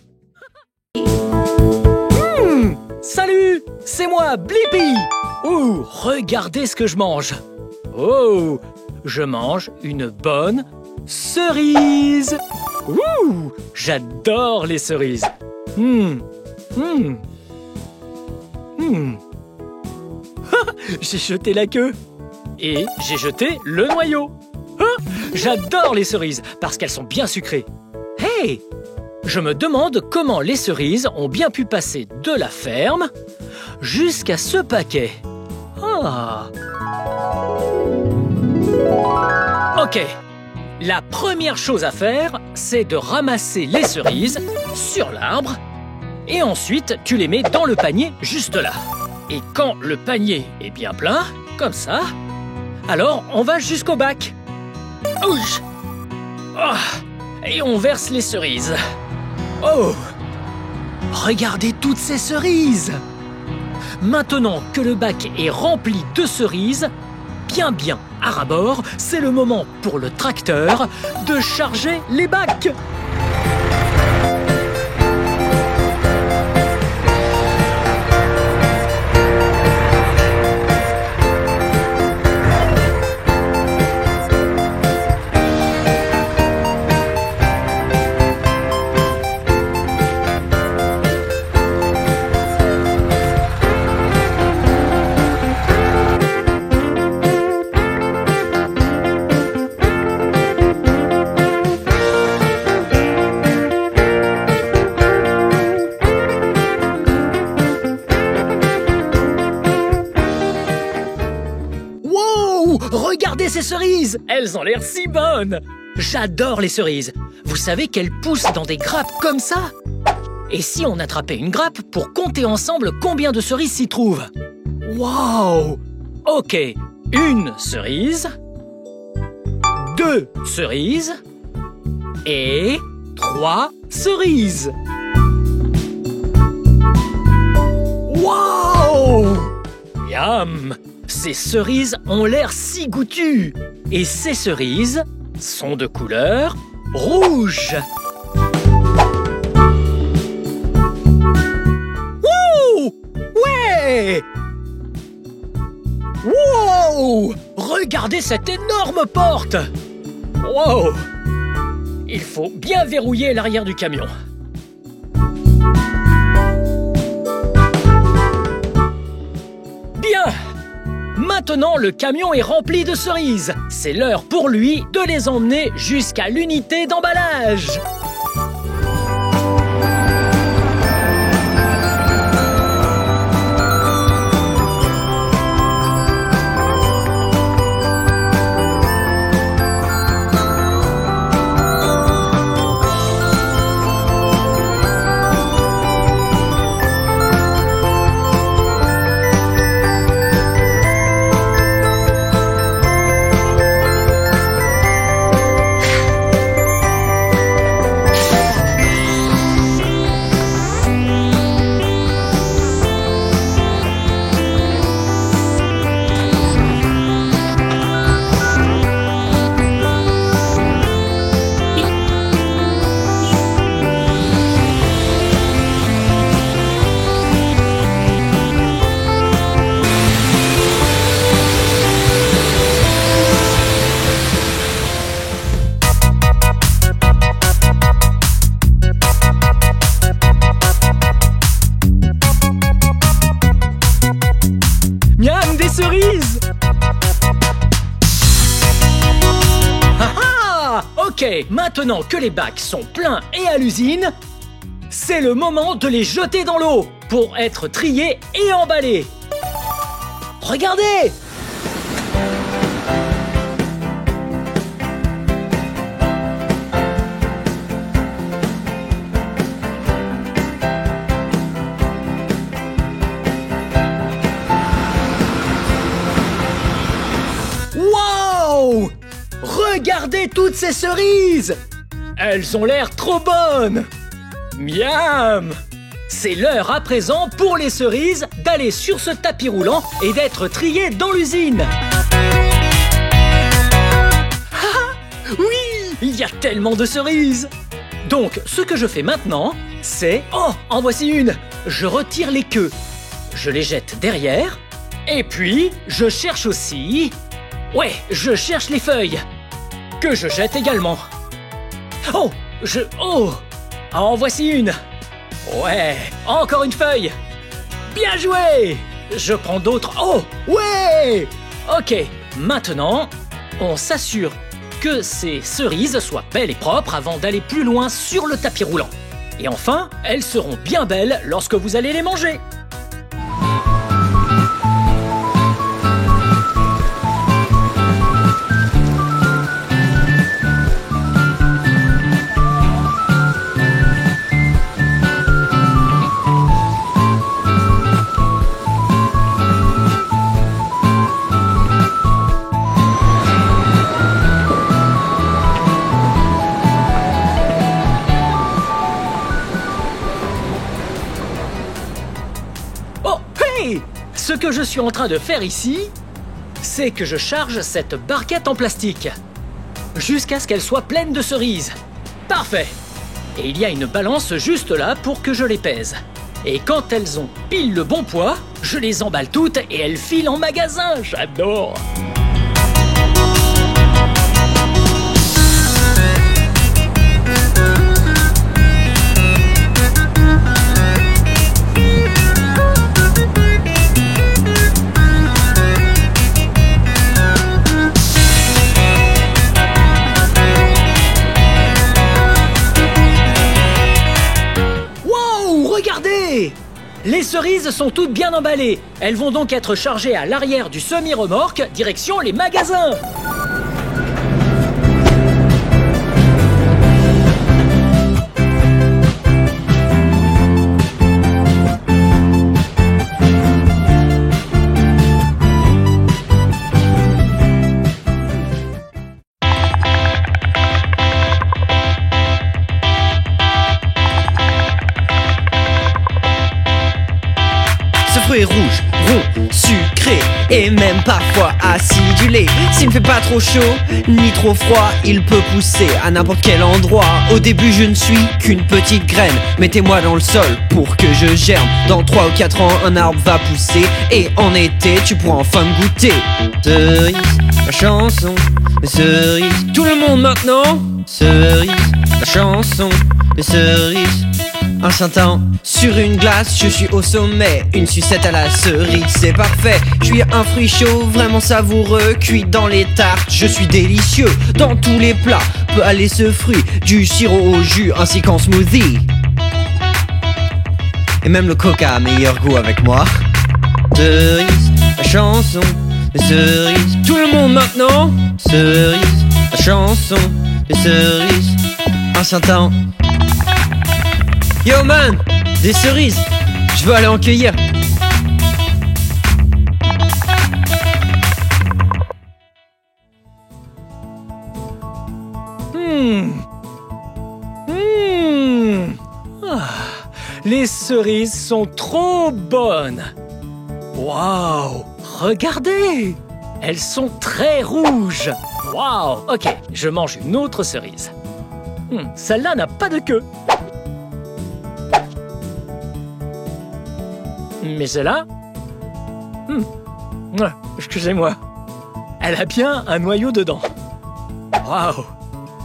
Salut, c'est moi, Blippi. Ouh, regardez ce que je mange. Oh, je mange une bonne cerise. Ouh, j'adore les cerises. J'ai jeté la queue. Et j'ai jeté le noyau. J'adore les cerises parce qu'elles sont bien sucrées. Hey! Je me demande comment les cerises ont bien pu passer de la ferme jusqu'à ce paquet. Ah! Ok. La première chose à faire, c'est de ramasser les cerises sur l'arbre et ensuite tu les mets dans le panier juste là. Et quand le panier est bien plein, comme ça, alors on va jusqu'au bac. Ouch! Oh, et on verse les cerises. Oh! Regardez toutes ces cerises! Maintenant que le bac est rempli de cerises, bien à ras-bord, c'est le moment pour le tracteur de charger les bacs. Regardez ces cerises! Elles ont l'air si bonnes! J'adore les cerises! Vous savez qu'elles poussent dans des grappes comme ça? Et si on attrapait une grappe pour compter ensemble combien de cerises s'y trouvent? Waouh! Ok, 1 cerise, 2 cerises et 3 cerises. Waouh! Miam! Ces cerises ont l'air si goûtues. Et ces cerises sont de couleur rouge. Wouh! Ouais! Wow! Regardez cette énorme porte! Wow! Il faut bien verrouiller l'arrière du camion. Bien! Maintenant, le camion est rempli de cerises. C'est l'heure pour lui de les emmener jusqu'à l'unité d'emballage. Cerises! Ah ah! Ok, maintenant que les bacs sont pleins et à l'usine, c'est le moment de les jeter dans l'eau pour être triés et emballés. Regardez! Wow! Regardez toutes ces cerises! Elles ont l'air trop bonnes! Miam! C'est l'heure à présent pour les cerises d'aller sur ce tapis roulant et d'être triées dans l'usine. Ah! Oui! Il y a tellement de cerises! Donc, ce que je fais maintenant, c'est... Oh! En voici une! Je retire les queues. Je les jette derrière. Et puis, je cherche aussi... Ouais, je cherche les feuilles. Que je jette également. Oh! Oh! En voici une. Ouais, encore une feuille. Bien joué! Je prends d'autres. Oh! Ouais! Ok, maintenant, on s'assure que ces cerises soient belles et propres avant d'aller plus loin sur le tapis roulant. Et enfin, elles seront bien belles lorsque vous allez les manger. Ce que je suis en train de faire ici, c'est que je charge cette barquette en plastique jusqu'à ce qu'elle soit pleine de cerises. Parfait! Et il y a une balance juste là pour que je les pèse. Et quand elles ont pile le bon poids, je les emballe toutes et elles filent en magasin. J'adore! Les cerises sont toutes bien emballées. Elles vont donc être chargées à l'arrière du semi-remorque, direction les magasins. fruit rouge, rond, sucré et même parfois acidulé. S'il ne fait pas trop chaud ni trop froid, il peut pousser à n'importe quel endroit. Au début je ne suis qu'une petite graine, mettez-moi dans le sol pour que je germe. Dans 3 ou 4 ans un arbre va pousser et en été tu pourras enfin me goûter. Cerise, la chanson de cerise. Tout le monde maintenant. Cerise, la chanson de cerise. Un certain sur une glace, je suis au sommet. Une sucette à la cerise, c'est parfait. Je suis un fruit chaud, vraiment savoureux. Cuit dans les tartes, je suis délicieux. Dans tous les plats, peut aller ce fruit. Du sirop au jus, ainsi qu'en smoothie. Et même le coca a meilleur goût avec moi. Cerise, la chanson de cerise. Tout le monde maintenant. Cerise, la chanson de cerise. Un certain. Yo man, des cerises, je veux aller en cueillir. Les cerises sont trop bonnes. Waouh, regardez, elles sont très rouges. Waouh, ok, je mange une autre cerise. Celle-là n'a pas de queue. Mais celle-là, excusez-moi, elle a bien un noyau dedans. Waouh,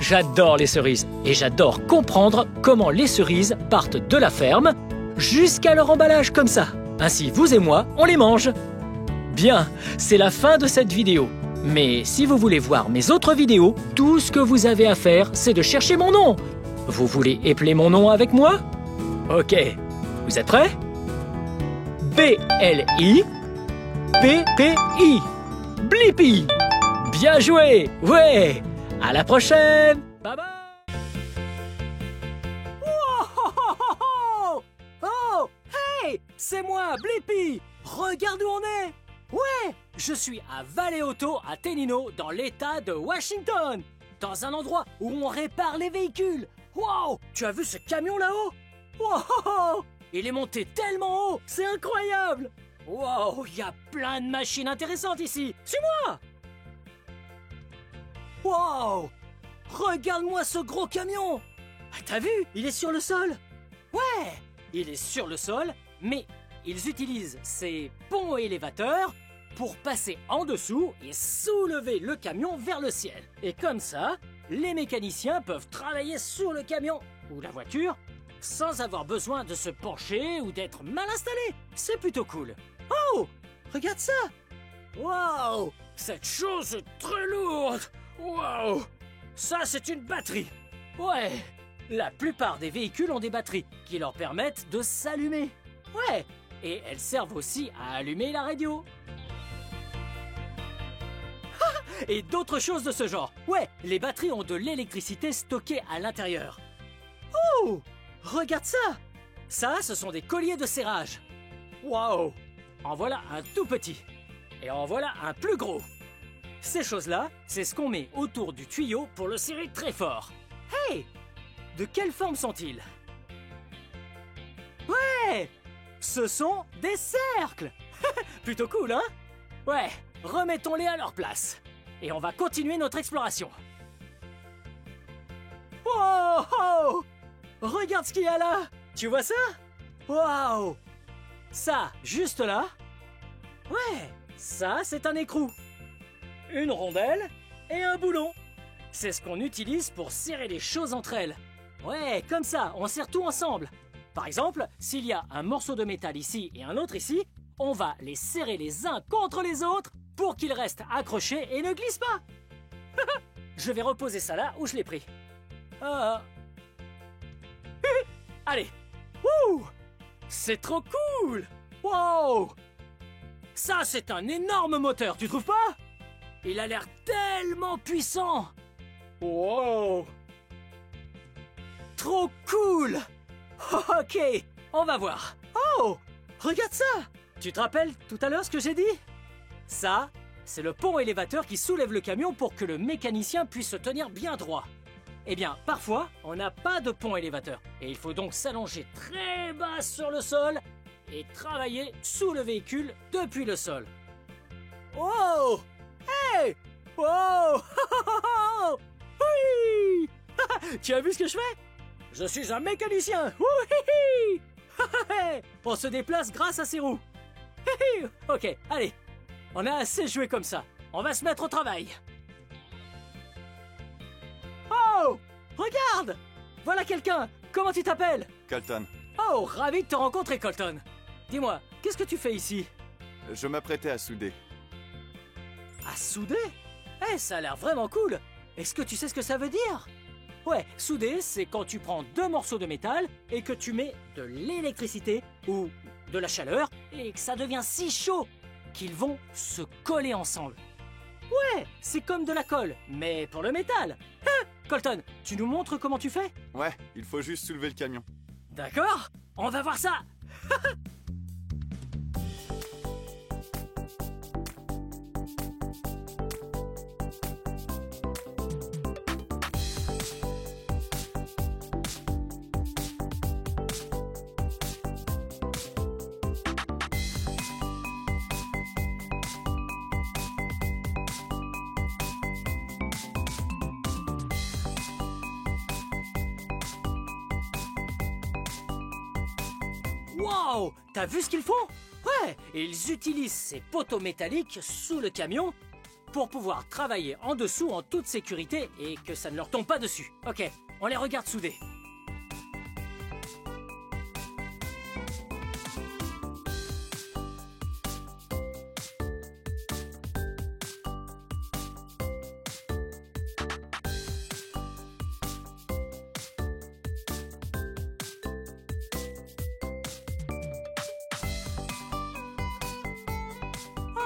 j'adore les cerises et j'adore comprendre comment les cerises partent de la ferme jusqu'à leur emballage comme ça. Ainsi, vous et moi, on les mange. Bien, c'est la fin de cette vidéo. Mais si vous voulez voir mes autres vidéos, tout ce que vous avez à faire, c'est de chercher mon nom. Vous voulez épeler mon nom avec moi? Ok, vous êtes prêts? B-L-I-P-P-I. Blippi. Bien joué. Ouais. À la prochaine. Bye bye. Oh, hey, c'est moi, Blippi. Regarde où on est. Ouais, je suis à Valley Auto à Tenino, dans l'état de Washington. Dans un endroit où on répare les véhicules. Wow, tu as vu ce camion là-haut? Wow, il est monté tellement haut, c'est incroyable! Wow, il y a plein de machines intéressantes ici. Suis-moi! Wow! Regarde-moi ce gros camion! T'as vu? Il est sur le sol. Ouais, il est sur le sol, mais ils utilisent ces ponts élévateurs pour passer en dessous et soulever le camion vers le ciel. Et comme ça, les mécaniciens peuvent travailler sur le camion ou la voiture sans avoir besoin de se pencher ou d'être mal installé. C'est plutôt cool. Oh, regarde ça. Waouh, cette chose est très lourde. Waouh, ça c'est une batterie. Ouais, la plupart des véhicules ont des batteries qui leur permettent de s'allumer. Ouais, et elles servent aussi à allumer la radio. Et d'autres choses de ce genre. Ouais, les batteries ont de l'électricité stockée à l'intérieur. Oh, regarde ça. Ça, ce sont des colliers de serrage. Waouh. En voilà un tout petit. Et en voilà un plus gros. Ces choses-là, c'est ce qu'on met autour du tuyau pour le serrer très fort. Hey, de quelle forme sont-ils? Ouais, ce sont des cercles. Plutôt cool, hein? Ouais, remettons-les à leur place. Et on va continuer notre exploration. Wow! Regarde ce qu'il y a là! Tu vois ça? Waouh! Ça, juste là. Ouais, ça, c'est un écrou. Une rondelle et un boulon. C'est ce qu'on utilise pour serrer les choses entre elles. Ouais, comme ça, on serre tout ensemble. Par exemple, s'il y a un morceau de métal ici et un autre ici, on va les serrer les uns contre les autres pour qu'ils restent accrochés et ne glissent pas. Je vais reposer ça là où je l'ai pris. Allez. Wouh! C'est trop cool! Wow! Ça, c'est un énorme moteur, tu trouves pas? Il a l'air tellement puissant! Wow! Trop cool! Ok, on va voir. Oh! Regarde ça! Tu te rappelles tout à l'heure ce que j'ai dit? Ça, c'est le pont élévateur qui soulève le camion pour que le mécanicien puisse se tenir bien droit. Eh bien, parfois, on n'a pas de pont élévateur. Et il faut donc s'allonger très bas sur le sol et travailler sous le véhicule depuis le sol. Wow! Hey! Wow! Oui! Tu as vu ce que je fais? Je suis un mécanicien! Oui! On se déplace grâce à ces roues. Ok, allez. On a assez joué comme ça. On va se mettre au travail. Oh! Regarde! Voilà quelqu'un! Comment tu t'appelles? Colton, Oh, ravi de te rencontrer, Colton. Dis-moi, qu'est-ce que tu fais ici? je m'apprêtais à souder. À souder? Eh, ça a l'air vraiment cool. Est-ce que tu sais ce que ça veut dire? Ouais, souder, c'est quand tu prends deux morceaux de métal et que tu mets de l'électricité ou de la chaleur et que ça devient si chaud qu'ils vont se coller ensemble. Ouais, c'est comme de la colle, mais pour le métal. Hein? Colton, tu nous montres comment tu fais? Ouais, il faut juste soulever le camion. D'accord, on va voir ça. Wow! T'as vu ce qu'ils font? Ouais! Ils utilisent ces poteaux métalliques sous le camion pour pouvoir travailler en dessous en toute sécurité et que ça ne leur tombe pas dessus. Ok, on les regarde souder.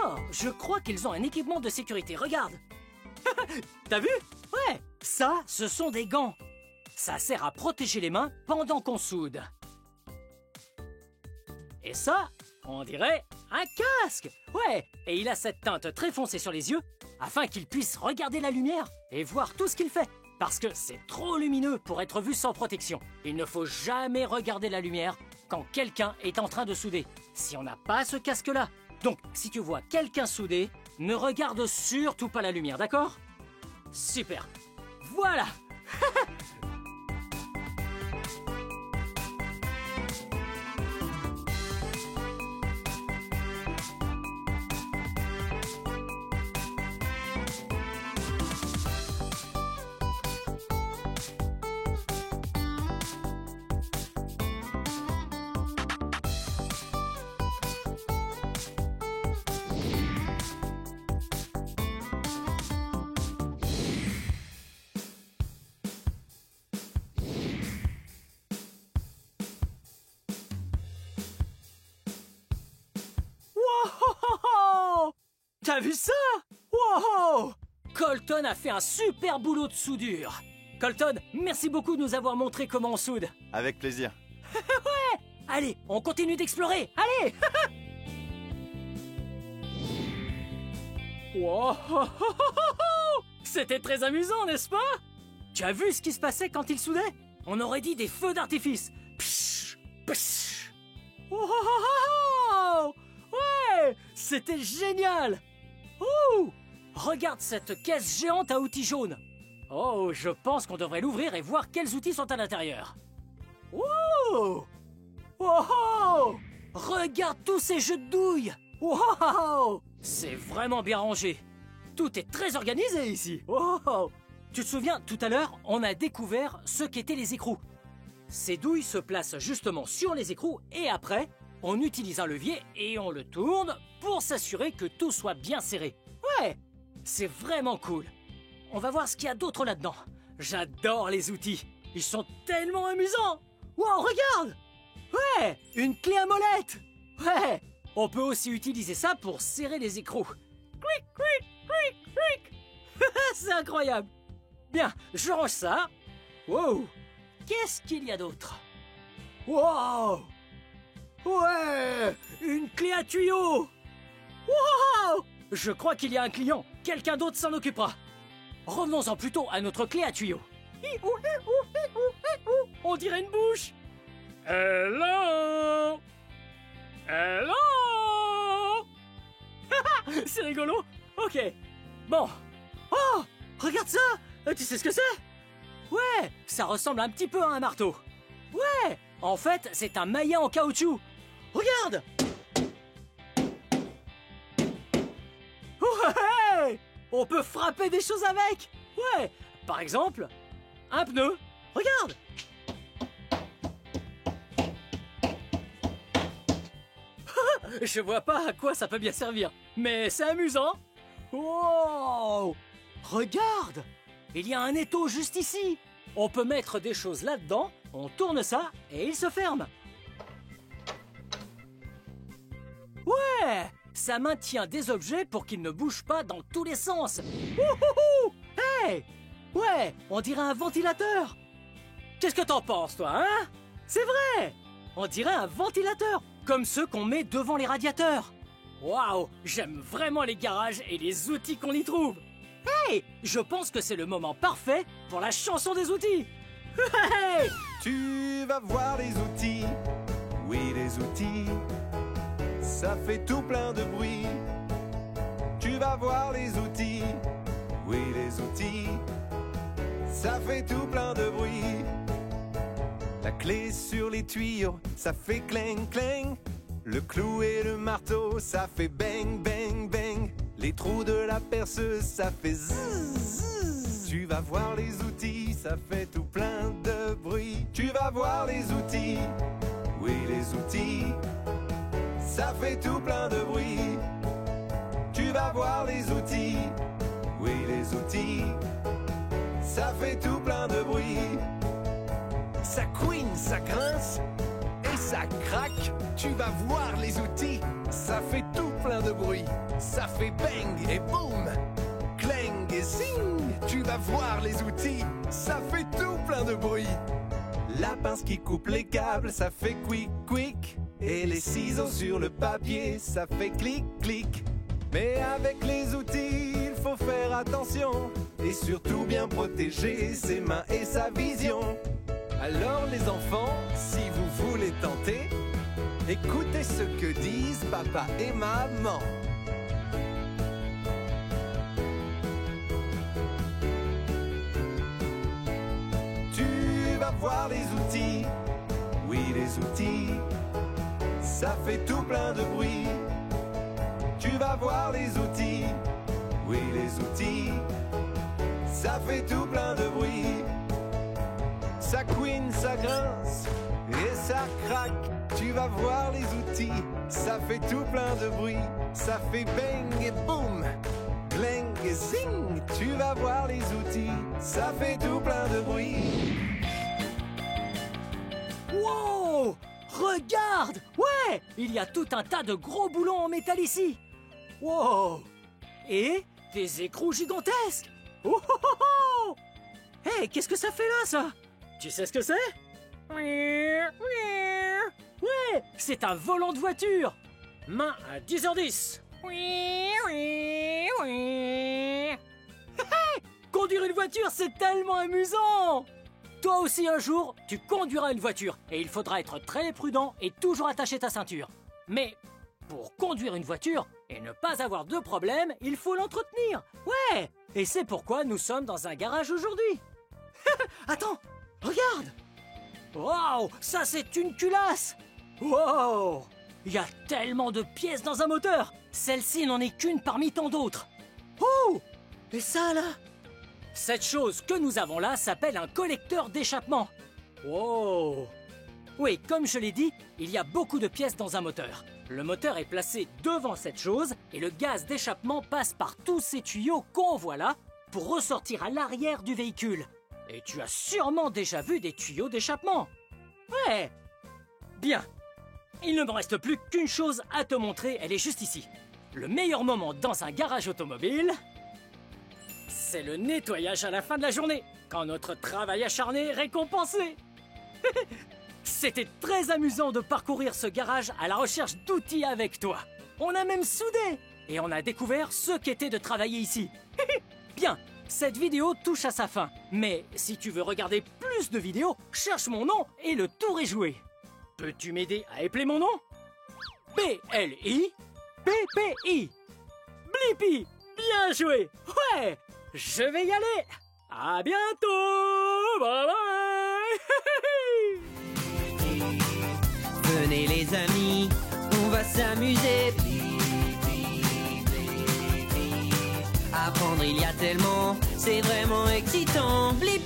Oh, je crois qu'ils ont un équipement de sécurité, regarde. T'as vu? Ouais, ça, ce sont des gants. Ça sert à protéger les mains pendant qu'on soude. Et ça, on dirait un casque. Ouais, et il a cette teinte très foncée sur les yeux afin qu'il puisse regarder la lumière et voir tout ce qu'il fait. Parce que c'est trop lumineux pour être vu sans protection. Il ne faut jamais regarder la lumière quand quelqu'un est en train de souder, si on n'a pas ce casque-là. Donc, si tu vois quelqu'un souder, ne regarde surtout pas la lumière, d'accord? Super. Voilà. Wow! T'as vu ça? Wow! Colton a fait un super boulot de soudure. Colton, merci beaucoup de nous avoir montré comment on soude. Avec plaisir. Allez, on continue d'explorer. Allez! Wow! C'était très amusant, n'est-ce pas? Tu as vu ce qui se passait quand ils soudaient? On aurait dit des feux d'artifice. Psh, psh. Wow! Ouais! C'était génial! Ouh! Regarde cette caisse géante à outils jaunes. Oh, je pense qu'on devrait l'ouvrir et voir quels outils sont à l'intérieur. Ouh! Wow! Regarde tous ces jeux de douilles! Wow! C'est vraiment bien rangé. Tout est très organisé ici. Wow! Tu te souviens, tout à l'heure, on a découvert ce qu'étaient les écrous. Ces douilles se placent justement sur les écrous et après, on utilise un levier et on le tourne pour s'assurer que tout soit bien serré. Ouais! C'est vraiment cool. On va voir ce qu'il y a d'autre là-dedans. J'adore les outils. Ils sont tellement amusants. Wow, regarde! Ouais! Une clé à molette! Ouais! On peut aussi utiliser ça pour serrer les écrous. Cric, cric, cric, cric! C'est incroyable! Bien, je range ça. Wow! Qu'est-ce qu'il y a d'autre? Wow! Ouais! Une clé à tuyau! Wow! Je crois qu'il y a un client. Quelqu'un d'autre s'en occupera. Revenons-en plutôt à notre clé à tuyau. On dirait une bouche. Hello! Hello. C'est rigolo. Ok. Bon. Oh, regarde ça. Tu sais ce que c'est? Ouais, ça ressemble un petit peu à un marteau. Ouais, en fait, c'est un maillet en caoutchouc. Regarde. Ouais, on peut frapper des choses avec. Ouais, par exemple, un pneu. Regarde. Je vois pas à quoi ça peut bien servir, mais c'est amusant. Wow! Regarde! Il y a un étau juste ici. On peut mettre des choses là-dedans, on tourne ça et il se ferme. Ouais! Ça maintient des objets pour qu'ils ne bougent pas dans tous les sens. Wouhouhou! Hey! Ouais, on dirait un ventilateur. Qu'est-ce que t'en penses, toi, hein? C'est vrai! On dirait un ventilateur, comme ceux qu'on met devant les radiateurs. Waouh, j'aime vraiment les garages et les outils qu'on y trouve. Hey, je pense que c'est le moment parfait pour la chanson des outils. Hey! Tu vas voir les outils, oui les outils, ça fait tout plein de bruit. Tu vas voir les outils, oui les outils, ça fait tout plein de bruit. La clé sur les tuyaux, ça fait cling cling. Le clou et le marteau, ça fait bang bang bang. Les trous de la perceuse, ça fait zzz zzz. Tu vas voir les outils, ça fait tout plein de bruit. Tu vas voir les outils, oui les outils, ça fait tout plein de bruit. Tu vas voir les outils, oui les outils, ça fait tout plein de bruit. Ça couine, ça grince et ça craque. Tu vas voir les outils, ça fait tout plein de bruit. Ça fait bang et boum, clang et zing. Tu vas voir les outils, ça fait tout plein de bruit. La pince qui coupe les câbles, ça fait quick quick. Et les ciseaux sur le papier, ça fait clic clic. Mais avec les outils, il faut faire attention et surtout bien protéger ses mains et sa vision. Alors les enfants, si vous voulez tenter, écoutez ce que disent papa et maman. Tu vas voir les outils, oui les outils, ça fait tout plein de bruit. Tu vas voir les outils, oui les outils, ça fait tout plein de bruit. Ça couine, ça grince et ça craque. Tu vas voir les outils, ça fait tout plein de bruit. Ça fait bang et boum, clang et zing. Tu vas voir les outils, ça fait tout plein de bruit. Wow! Regarde! Ouais! Il y a tout un tas de gros boulons en métal ici. Wow! Et des écrous gigantesques. Oh oh oh oh! Hey, qu'est-ce que ça fait là, ça? Tu sais ce que c'est? Ouais, c'est un volant de voiture. Main à 10h10. Conduire une voiture, c'est tellement amusant. Toi aussi un jour, tu conduiras une voiture et il faudra être très prudent et toujours attacher ta ceinture. Mais pour conduire une voiture et ne pas avoir de problème, il faut l'entretenir. Ouais, et c'est pourquoi nous sommes dans un garage aujourd'hui. Attends, regarde. Waouh, ça c'est une culasse. Wow, il y a tellement de pièces dans un moteur. Celle-ci n'en est qu'une parmi tant d'autres. Oh, et ça là? Cette chose que nous avons là s'appelle un collecteur d'échappement. Wow. Oui, comme je l'ai dit, il y a beaucoup de pièces dans un moteur. Le moteur est placé devant cette chose et le gaz d'échappement passe par tous ces tuyaux qu'on voit là pour ressortir à l'arrière du véhicule. Et tu as sûrement déjà vu des tuyaux d'échappement. Ouais. Bien. Il ne me reste plus qu'une chose à te montrer, elle est juste ici. Le meilleur moment dans un garage automobile, c'est le nettoyage à la fin de la journée, quand notre travail acharné est récompensé. C'était très amusant de parcourir ce garage à la recherche d'outils avec toi. On a même soudé et on a découvert ce qu'était de travailler ici. Bien, cette vidéo touche à sa fin. Mais si tu veux regarder plus de vidéos, cherche mon nom et le tour est joué. Peux-tu m'aider à épeler mon nom? B-L-I-P-P-I. Blippi, bien joué. Ouais, je vais y aller. À bientôt. Bye bye. Venez les amis, on va s'amuser. Apprendre il y a tellement, c'est vraiment excitant. Blip